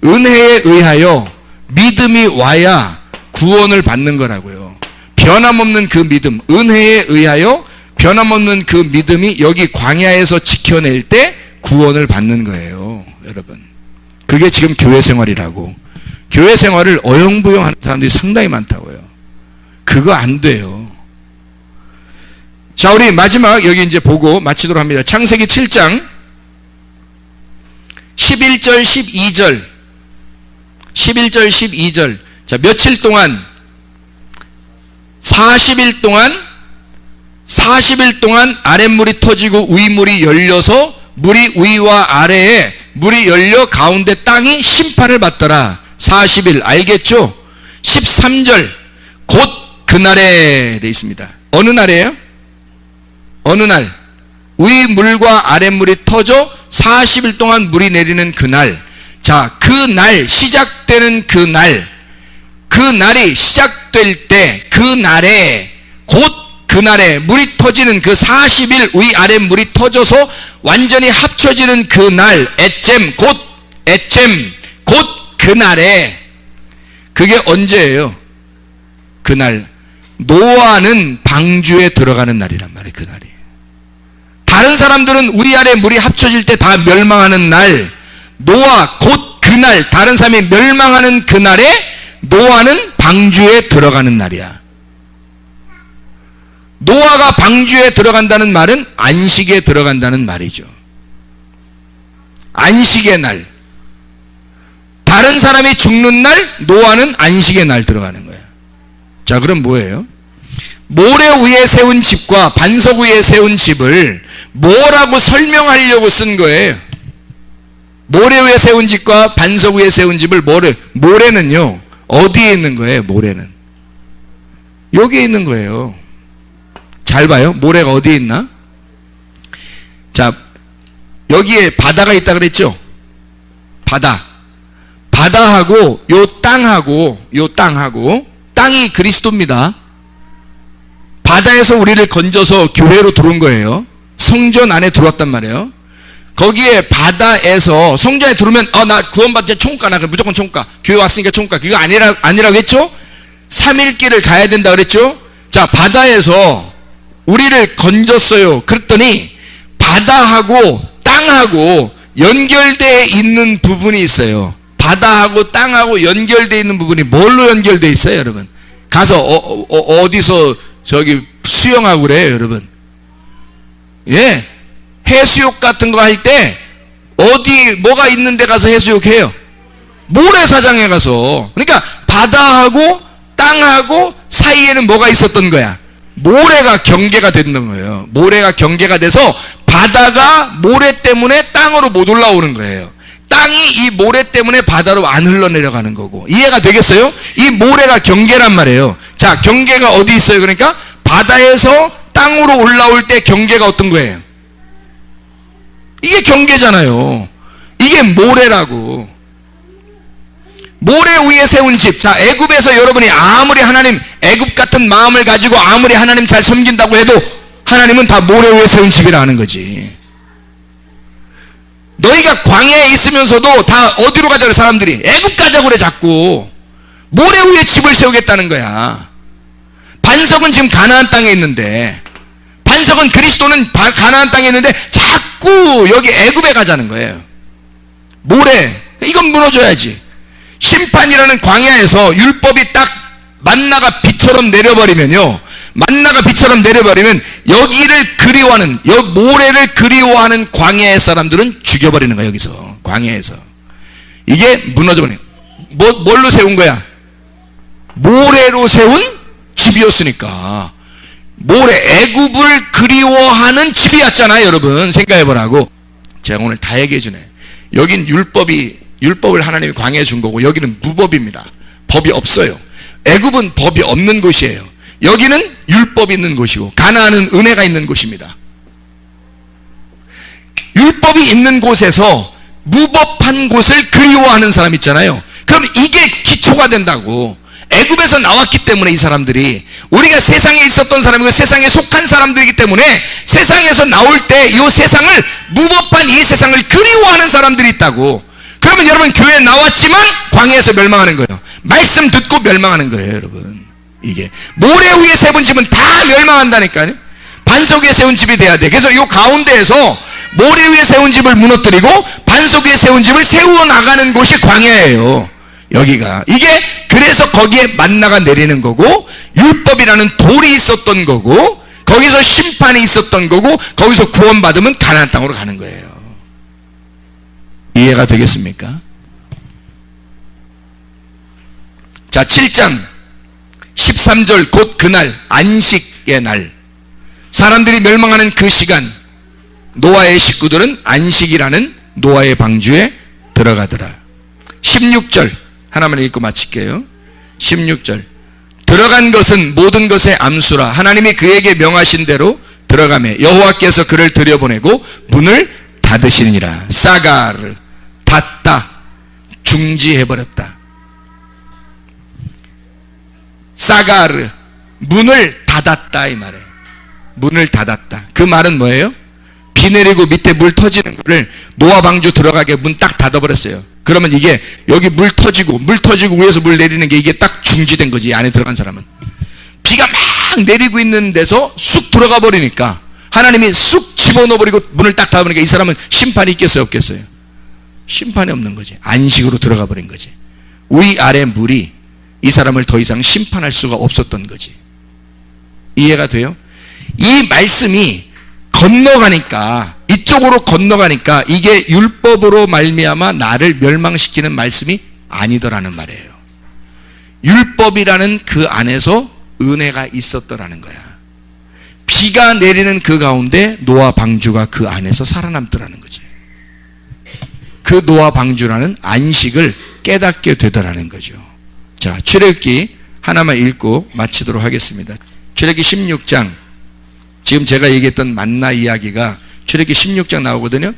은혜에 의하여 믿음이 와야 구원을 받는 거라고요. 변함없는 그 믿음, 은혜에 의하여 변함없는 그 믿음이 여기 광야에서 지켜낼 때 구원을 받는 거예요. 여러분, 그게 지금 교회 생활이라고. 교회 생활을 어영부영하는 사람들이 상당히 많다고요. 그거 안 돼요. 자, 우리 마지막 여기 이제 보고 마치도록 합니다. 창세기 7장 11절 12절 11절 12절. 자, 며칠 동안 40일 동안 아랫물이 터지고 윗물이 열려서 물이 위와 아래에 물이 열려 가운데 땅이 심판을 받더라. 40일 알겠죠? 13절 곧 그날에 돼 있습니다. 어느 날이에요? 어느 날? 위물과 아랫물이 터져 40일 동안 물이 내리는 그날. 자, 그날 시작되는 그날이 시작될 때 그날에 곧 그날에 물이 터지는 그 40일 위아래 물이 터져서 완전히 합쳐지는 그날 곧 그날에. 그게 언제예요? 그날 노아는 방주에 들어가는 날이란 말이에요. 그날이. 다른 사람들은 위아래 물이 합쳐질 때 다 멸망하는 날, 노아 곧 그날, 다른 사람이 멸망하는 그날에 노아는 방주에 들어가는 날이야. 노아가 방주에 들어간다는 말은 안식에 들어간다는 말이죠. 안식의 날. 다른 사람이 죽는 날, 노아는 안식의 날 들어가는 거야. 자, 그럼 뭐예요? 모래 위에 세운 집과 반석 위에 세운 집을 뭐라고 설명하려고 쓴 거예요? 모래 위에 세운 집과 반석 위에 세운 집을 모래는요 어디에 있는 거예요? 모래는 여기에 있는 거예요. 잘 봐요. 모래가 어디에 있나? 자, 여기에 바다가 있다 그랬죠? 바다하고 요 땅하고 땅이 그리스도입니다. 바다에서 우리를 건져서 교회로 들어온 거예요. 성전 안에 들어왔단 말이에요. 거기에 바다에서 성전에 들어오면 나 구원받자 총가 나 무조건 총가 교회 왔으니까 총가 그거 아니라고 했죠? 3일길을 가야 된다 그랬죠? 자, 바다에서 우리를 건졌어요. 그랬더니 바다하고 땅하고 연결되어 있는 부분이 있어요. 바다하고 땅하고 연결되어 있는 부분이 뭘로 연결되어 있어요, 여러분? 가서 어디서 저기 수영하고 그래요, 여러분? 예, 해수욕 같은 거 할 때 어디 뭐가 있는 데 가서 해수욕해요? 모래사장에 가서. 그러니까 바다하고 땅하고 사이에는 뭐가 있었던 거야? 모래가 경계가 됐는 거예요. 모래가 경계가 돼서 바다가 모래 때문에 땅으로 못 올라오는 거예요. 땅이 이 모래 때문에 바다로 안 흘러내려가는 거고. 이해가 되겠어요? 이 모래가 경계란 말이에요. 자, 경계가 어디 있어요? 그러니까 바다에서 땅으로 올라올 때 경계가 어떤 거예요? 이게 경계잖아요. 이게 모래라고. 모래 위에 세운 집. 자, 애굽에서 여러분이 아무리 하나님 애굽 같은 마음을 가지고 아무리 하나님 잘 섬긴다고 해도 하나님은 다 모래 위에 세운 집이라 하는 거지. 너희가 광야에 있으면서도 다 어디로 가자 그래 사람들이? 애굽 가자고 그래 자꾸. 모래 위에 집을 세우겠다는 거야. 반석은 지금 가나안 땅에 있는데, 반석은 그리스도는 가나안 땅에 있는데 자꾸 자꾸 여기 애굽에 가자는 거예요. 모래, 이건 무너져야지. 심판이라는 광야에서 율법이 딱 만나가 비처럼 내려버리면요, 만나가 비처럼 내려버리면 여기를 그리워하는, 모래를 그리워하는 광야의 사람들은 죽여버리는 거야. 여기서 광야에서 이게 무너져버리는. 뭘로 세운 거야? 모래로 세운 집이었으니까. 모래, 애굽을 그리워하는 집이었잖아요. 여러분 생각해보라고. 제가 오늘 다 얘기해주네. 여긴 율법을 하나님이 광야에 준 거고, 여기는 무법입니다. 법이 없어요. 애굽은 법이 없는 곳이에요. 여기는 율법이 있는 곳이고, 가나안은 은혜가 있는 곳입니다. 율법이 있는 곳에서 무법한 곳을 그리워하는 사람 있잖아요. 그럼 이게 기초가 된다고. 애굽에서 나왔기 때문에 이 사람들이, 우리가 세상에 있었던 사람이고 세상에 속한 사람들이기 때문에 세상에서 나올 때 이 세상을, 무법한 이 세상을 그리워하는 사람들이 있다고. 그러면 여러분 교회에 나왔지만 광야에서 멸망하는 거예요. 말씀 듣고 멸망하는 거예요. 여러분, 이게 모래 위에 세운 집은 다 멸망한다니까요. 반석 위에 세운 집이 돼야 돼. 그래서 이 가운데에서 모래 위에 세운 집을 무너뜨리고 반석 위에 세운 집을 세워나가는 곳이 광야예요. 여기가. 이게 그래서 거기에 만나가 내리는 거고, 율법이라는 돌이 있었던 거고, 거기서 심판이 있었던 거고, 거기서 구원받으면 가나안 땅으로 가는 거예요. 이해가 되겠습니까? 자, 7장 13절, 곧 그날, 안식의 날, 사람들이 멸망하는 그 시간, 노아의 식구들은 안식이라는 노아의 방주에 들어가더라. 16절 하나만 읽고 마칠게요. 16절, 들어간 것은 모든 것의 암수라. 하나님이 그에게 명하신 대로 들어가매 여호와께서 그를 들여보내고 문을 닫으시니라. 사가르, 닫다, 중지해버렸다. 사가르, 문을 닫았다 이 말이에요. 문을 닫았다. 그 말은 뭐예요? 비 내리고 밑에 물 터지는 거를 노아 방주 들어가게 문 딱 닫아버렸어요. 그러면 이게 여기 물 터지고 위에서 물 내리는 게 이게 딱 중지된 거지. 이 안에 들어간 사람은 비가 막 내리고 있는 데서 쑥 들어가 버리니까 하나님이 쑥 집어넣어 버리고 문을 딱 닫아버리니까 이 사람은 심판이 있겠어요, 없겠어요? 심판이 없는 거지. 안식으로 들어가 버린 거지. 위아래 물이 이 사람을 더 이상 심판할 수가 없었던 거지. 이해가 돼요? 이 말씀이 건너가니까, 이쪽으로 건너가니까 이게 율법으로 말미암아 나를 멸망시키는 말씀이 아니더라는 말이에요. 율법이라는 그 안에서 은혜가 있었더라는 거야. 비가 내리는 그 가운데 노아 방주가 그 안에서 살아남더라는 거지. 그 노아 방주라는 안식을 깨닫게 되더라는 거죠. 자, 출애굽기 하나만 읽고 마치도록 하겠습니다. 출애굽기 16장, 지금 제가 얘기했던 만나 이야기가 출애굽기 16장 나오거든요.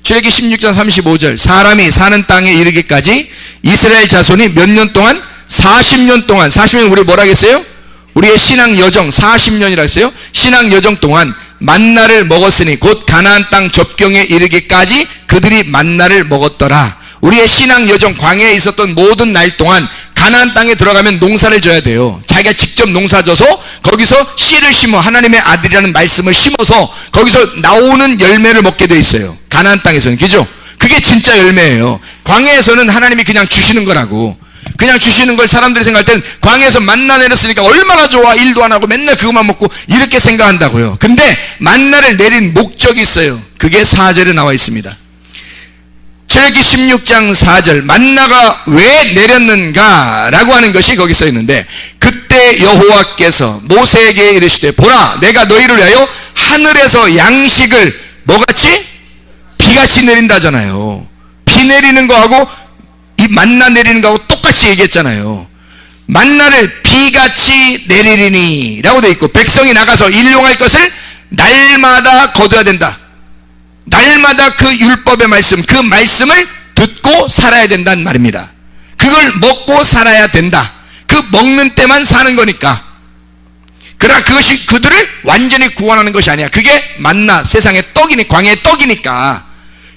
출애굽기 16장 35절, 사람이 사는 땅에 이르기까지 이스라엘 자손이 몇 년 동안? 40년 동안. 40년 우리 뭐라 했어요? 우리의 신앙 여정 40년이라 했어요. 신앙 여정 동안 만나를 먹었으니 곧 가나안 땅 접경에 이르기까지 그들이 만나를 먹었더라. 우리의 신앙 여정, 광야에 있었던 모든 날 동안 가나안 땅에 들어가면 농사를 져야 돼요. 자기가 직접 농사져서 거기서 씨를 심어 하나님의 아들이라는 말씀을 심어서 거기서 나오는 열매를 먹게 돼 있어요. 가나안 땅에서는. 그죠? 그게 진짜 열매예요. 광야에서는 하나님이 그냥 주시는 거라고. 그냥 주시는 걸 사람들이 생각할 때는 광야에서 만나 내렸으니까 얼마나 좋아, 일도 안 하고 맨날 그것만 먹고 이렇게 생각한다고요. 근데 만나를 내린 목적이 있어요. 그게 4절에 나와 있습니다. 출애굽기 16장 4절, 만나가 왜 내렸는가 라고 하는 것이 거기 써 있는데, 그때 여호와께서 모세에게 이르시되 보라, 내가 너희를 위하여 하늘에서 양식을 뭐같이? 비같이 내린다잖아요. 비 내리는 거하고 이 만나 내리는 거하고 똑같이 얘기했잖아요. 만나를 비같이 내리리니 라고 돼 있고, 백성이 나가서 일용할 것을 날마다 거둬야 된다. 날마다 그 율법의 말씀, 그 말씀을 듣고 살아야 된다는 말입니다. 그걸 먹고 살아야 된다. 그 먹는 때만 사는 거니까. 그러나 그것이 그들을 완전히 구원하는 것이 아니야. 그게 만나, 세상의 떡이니, 광야의 떡이니까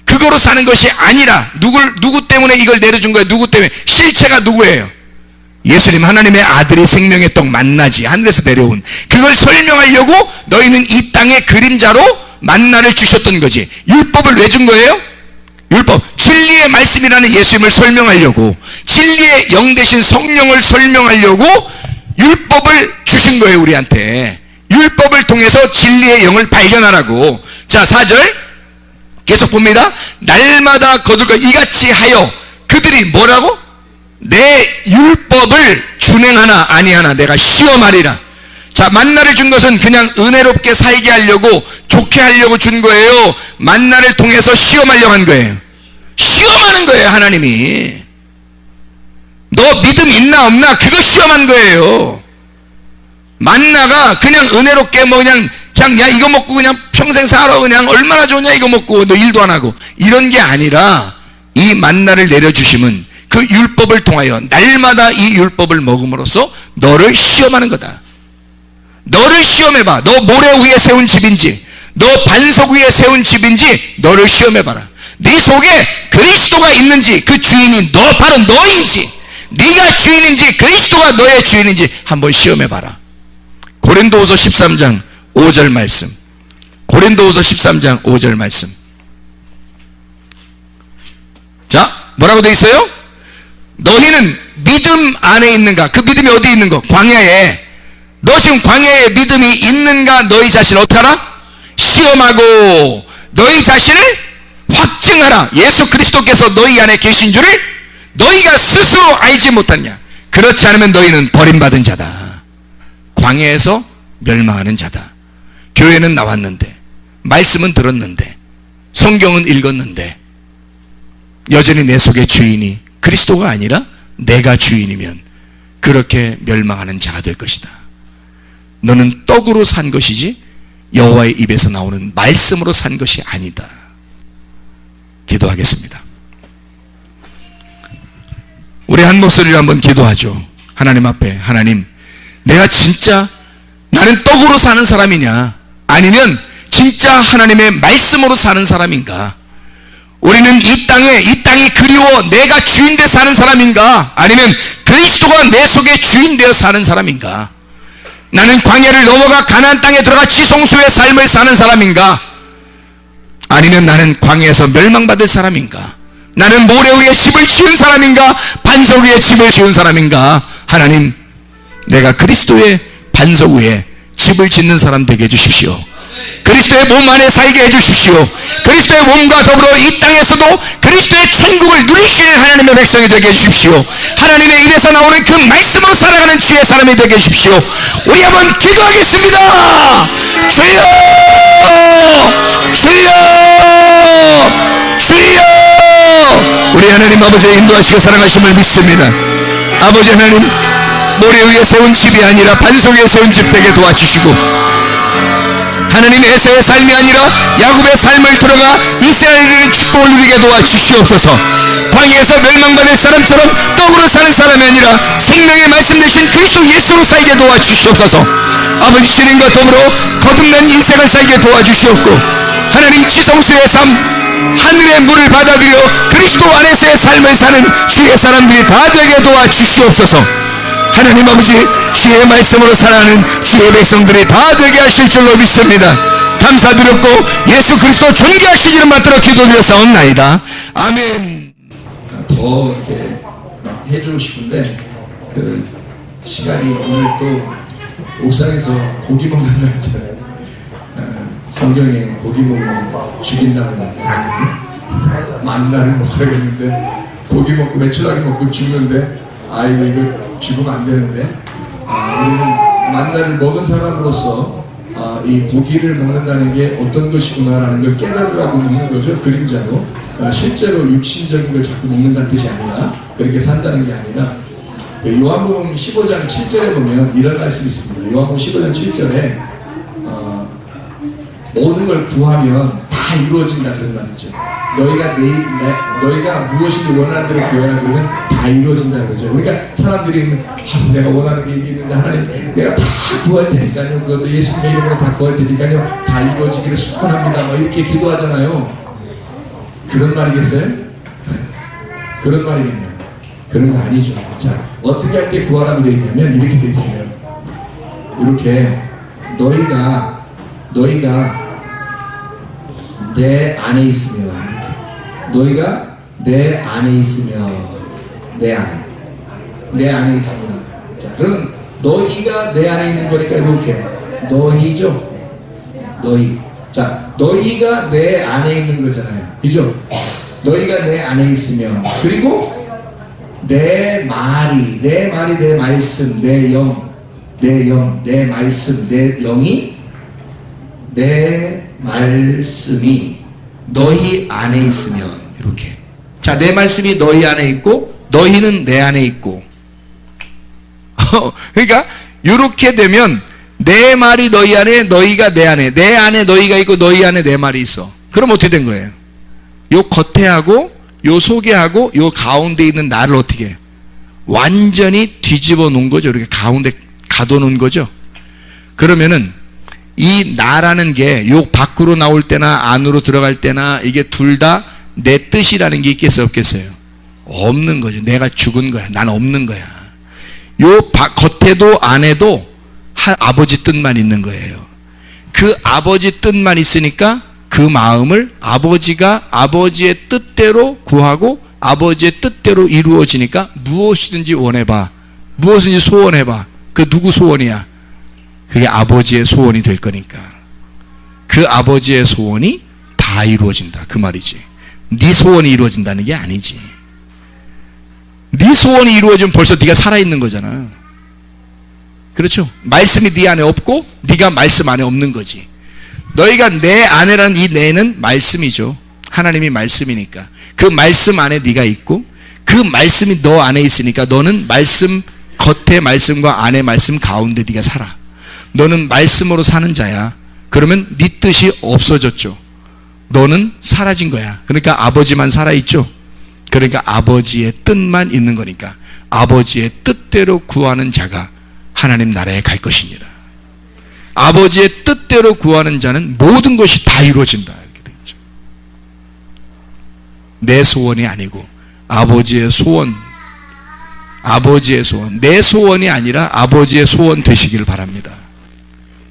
그거로 사는 것이 아니라, 누구 때문에 이걸 내려준 거예요? 누구 때문에? 실체가 누구예요? 예수님, 하나님의 아들이 생명의 떡 만나지, 하늘에서 내려온. 그걸 설명하려고 너희는 이 땅의 그림자로 만나를 주셨던 거지. 율법을 왜 준 거예요? 율법, 진리의 말씀이라는 예수님을 설명하려고, 진리의 영 대신 성령을 설명하려고 율법을 주신 거예요, 우리한테. 율법을 통해서 진리의 영을 발견하라고. 자, 4절 계속 봅니다. 날마다 거둘 것 이같이 하여 그들이 뭐라고? 내 율법을 준행하나 아니하나 내가 시험하리라. 자, 만나를 준 것은 그냥 은혜롭게 살게 하려고, 좋게 하려고 준 거예요. 만나를 통해서 시험하려고 한 거예요. 시험하는 거예요, 하나님이. 너 믿음 있나 없나 그거 시험한 거예요. 만나가 그냥 은혜롭게 뭐 그냥 야 이거 먹고 그냥 평생 살아, 그냥 얼마나 좋냐 이거 먹고 너 일도 안 하고, 이런 게 아니라 이 만나를 내려주심은 그 율법을 통하여 날마다 이 율법을 먹음으로써 너를 시험하는 거다. 너를 시험해봐. 너 모래 위에 세운 집인지, 너 반석 위에 세운 집인지 너를 시험해봐라. 네 속에 그리스도가 있는지, 그 주인이 바로 너인지, 네가 주인인지 그리스도가 너의 주인인지 한번 시험해봐라. 고린도후서 13장 5절 말씀. 고린도후서 13장 5절 말씀. 자, 뭐라고 돼 있어요? 너희는 믿음 안에 있는가? 그 믿음이 어디 있는 거? 광야에. 너 지금 광야에 믿음이 있는가? 너희 자신을 어떻게 하라? 시험하고 너희 자신을 확증하라. 예수 그리스도께서 너희 안에 계신 줄을 너희가 스스로 알지 못하냐? 그렇지 않으면 너희는 버림받은 자다. 광야에서 멸망하는 자다. 교회는 나왔는데, 말씀은 들었는데, 성경은 읽었는데 여전히 내 속의 주인이 그리스도가 아니라 내가 주인이면 그렇게 멸망하는 자가 될 것이다. 너는 떡으로 산 것이지 여호와의 입에서 나오는 말씀으로 산 것이 아니다. 기도하겠습니다. 우리 한 목소리로 한번 기도하죠. 하나님 앞에, 하나님, 내가 진짜 나는 떡으로 사는 사람이냐, 아니면 진짜 하나님의 말씀으로 사는 사람인가? 우리는 이 땅이 그리워 내가 주인 되어 사는 사람인가, 아니면 그리스도가 내 속에 주인 되어 사는 사람인가? 나는 광야를 넘어가 가나안 땅에 들어가 지성소의 삶을 사는 사람인가, 아니면 나는 광야에서 멸망받을 사람인가? 나는 모래 위에 집을 지은 사람인가, 반석 위에 집을 지은 사람인가? 하나님, 내가 그리스도의 반석 위에 집을 짓는 사람 되게 해주십시오. 그리스도의 몸 안에 살게 해주십시오. 그리스도의 몸과 더불어 이 땅에서도 그리스도의 천국을 누리시는 하나님의 백성이 되게 해주십시오. 하나님의 입에서 나오는 그 말씀으로 살아가는 주의 사람이 되게 해주십시오. 우리 한번 기도하겠습니다. 주여, 주여, 주여. 우리 하나님 아버지의 인도하시고 사랑하심을 믿습니다. 아버지 하나님, 모래 위에 세운 집이 아니라 반석 위에 세운 집 되게 도와주시고, 하나님 에서의 삶이 아니라 야곱의 삶을 들어가 이스라엘의 축복을 누리게 도와주시옵소서. 광야에서 멸망받을 사람처럼 떡으로 사는 사람이 아니라 생명의 말씀 되신 그리스도 예수로 살게 도와주시옵소서. 아버지, 주님과 더불어 거듭난 인생을 살게 도와주시옵고, 하나님 지성소의 삶, 하늘의 물을 받아들여 그리스도 안에서의 삶을 사는 주의 사람들이 다 되게 도와주시옵소서. 하나님 아버지, 주의 말씀으로 살아가는 주의 백성들이 다 되게 하실 줄로 믿습니다. 감사드렸고 예수 그리스도 존귀하시지는 받들어 기도드렸사옵나이다. 아멘. 더 이렇게 해주고 싶은데 그 시간이, 오늘 또 옥상에서 고기 먹는 날이잖아요. 성경에 고기 먹으면 죽인다는 날, 만나를 먹으라고 했는데 고기 먹고 메추라기 먹고 죽는데, 아이고 이거 죽으면 안 되는데, 우리는 만나를 먹은 사람으로서 이 고기를 먹는다는 게 어떤 것이구나라는 걸 깨달으라고 먹는 거죠. 그림자로. 실제로 육신적인 걸 자꾸 먹는다는 뜻이 아니라, 그렇게 산다는 게 아니라, 요한복음 15장 7절에 보면 이런 말씀이 있습니다. 요한복음 15장 7절에 모든 걸 구하면 다 이루어진다, 그런 말 있죠. 너희가 무엇이든 원하는 대로 구해라 그러면 다 이루어진다 그러죠. 그러니까 사람들이 내가 원하는 게 있는데 하나님 내가 다 구할 테니까요, 그것도 예수님의 이름으로 다 구할 테니까요, 다 이루어지기를 축원합니다, 뭐 이렇게 기도하잖아요. 그런 말이겠어요? 그런 말이겠네요. 그런 거 아니죠. 자, 어떻게 할 때 구하라고 되어 있냐면 이렇게 되어 있어요. 이렇게 너희가 내 안에 있으며 너희가 내 안에 있으며 내 안에 있으며 자, 그럼 너희가 내 안에 있는 거니까 이렇게 너희죠. 너희. 자, 너희가 내 안에 있는 거잖아요. 그죠? 너희가 내 안에 있으며 그리고 내 말이 내 말씀 내 말씀 내 영이 내 말씀이 너희 안에 있으면 이렇게 자, 내 말씀이 너희 안에 있고 너희는 내 안에 있고 그러니까 이렇게 되면 내 말이 너희 안에 너희가 내 안에 너희가 있고 너희 안에 내 말이 있어. 그럼 어떻게 된 거예요? 요 겉에하고 요 속에하고 요 가운데 있는 나를 어떻게 해요? 완전히 뒤집어 놓은 거죠. 이렇게 가운데 가둬놓은 거죠. 그러면은 이 나라는 게 요 밖으로 나올 때나 안으로 들어갈 때나 이게 둘 다 내 뜻이라는 게 있겠어요? 없겠어요? 없는 거죠. 내가 죽은 거야. 난 없는 거야. 요 겉에도 안에도 아버지 뜻만 있는 거예요. 그 아버지 뜻만 있으니까 그 마음을 아버지가 아버지의 뜻대로 구하고 아버지의 뜻대로 이루어지니까 무엇이든지 원해봐. 무엇이든지 소원해봐. 그 누구 소원이야? 그게 아버지의 소원이 될 거니까. 그 아버지의 소원이 다 이루어진다. 그 말이지. 네 소원이 이루어진다는 게 아니지. 네 소원이 이루어지면 벌써 네가 살아있는 거잖아. 그렇죠? 말씀이 네 안에 없고 네가 말씀 안에 없는 거지. 너희가 내 안에라는 이 내는 말씀이죠. 하나님이 말씀이니까. 그 말씀 안에 네가 있고 그 말씀이 너 안에 있으니까 너는 말씀 겉의 말씀과 안의 말씀 가운데 네가 살아. 너는 말씀으로 사는 자야. 그러면 네 뜻이 없어졌죠. 너는 사라진 거야. 그러니까 아버지만 살아있죠. 그러니까 아버지의 뜻만 있는 거니까 아버지의 뜻대로 구하는 자가 하나님 나라에 갈 것이니라. 아버지의 뜻대로 구하는 자는 모든 것이 다 이루어진다. 이렇게 되죠. 내 소원이 아니고 아버지의 소원, 내 소원이 아니라 아버지의 소원 되시길 바랍니다.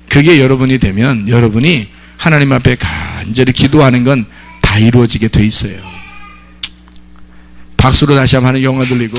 그게 여러분이 되면 여러분이 하나님 앞에 간절히 기도하는 건 다 이루어지게 돼 있어요. 박수로 다시 한번 하는 영화 돌리고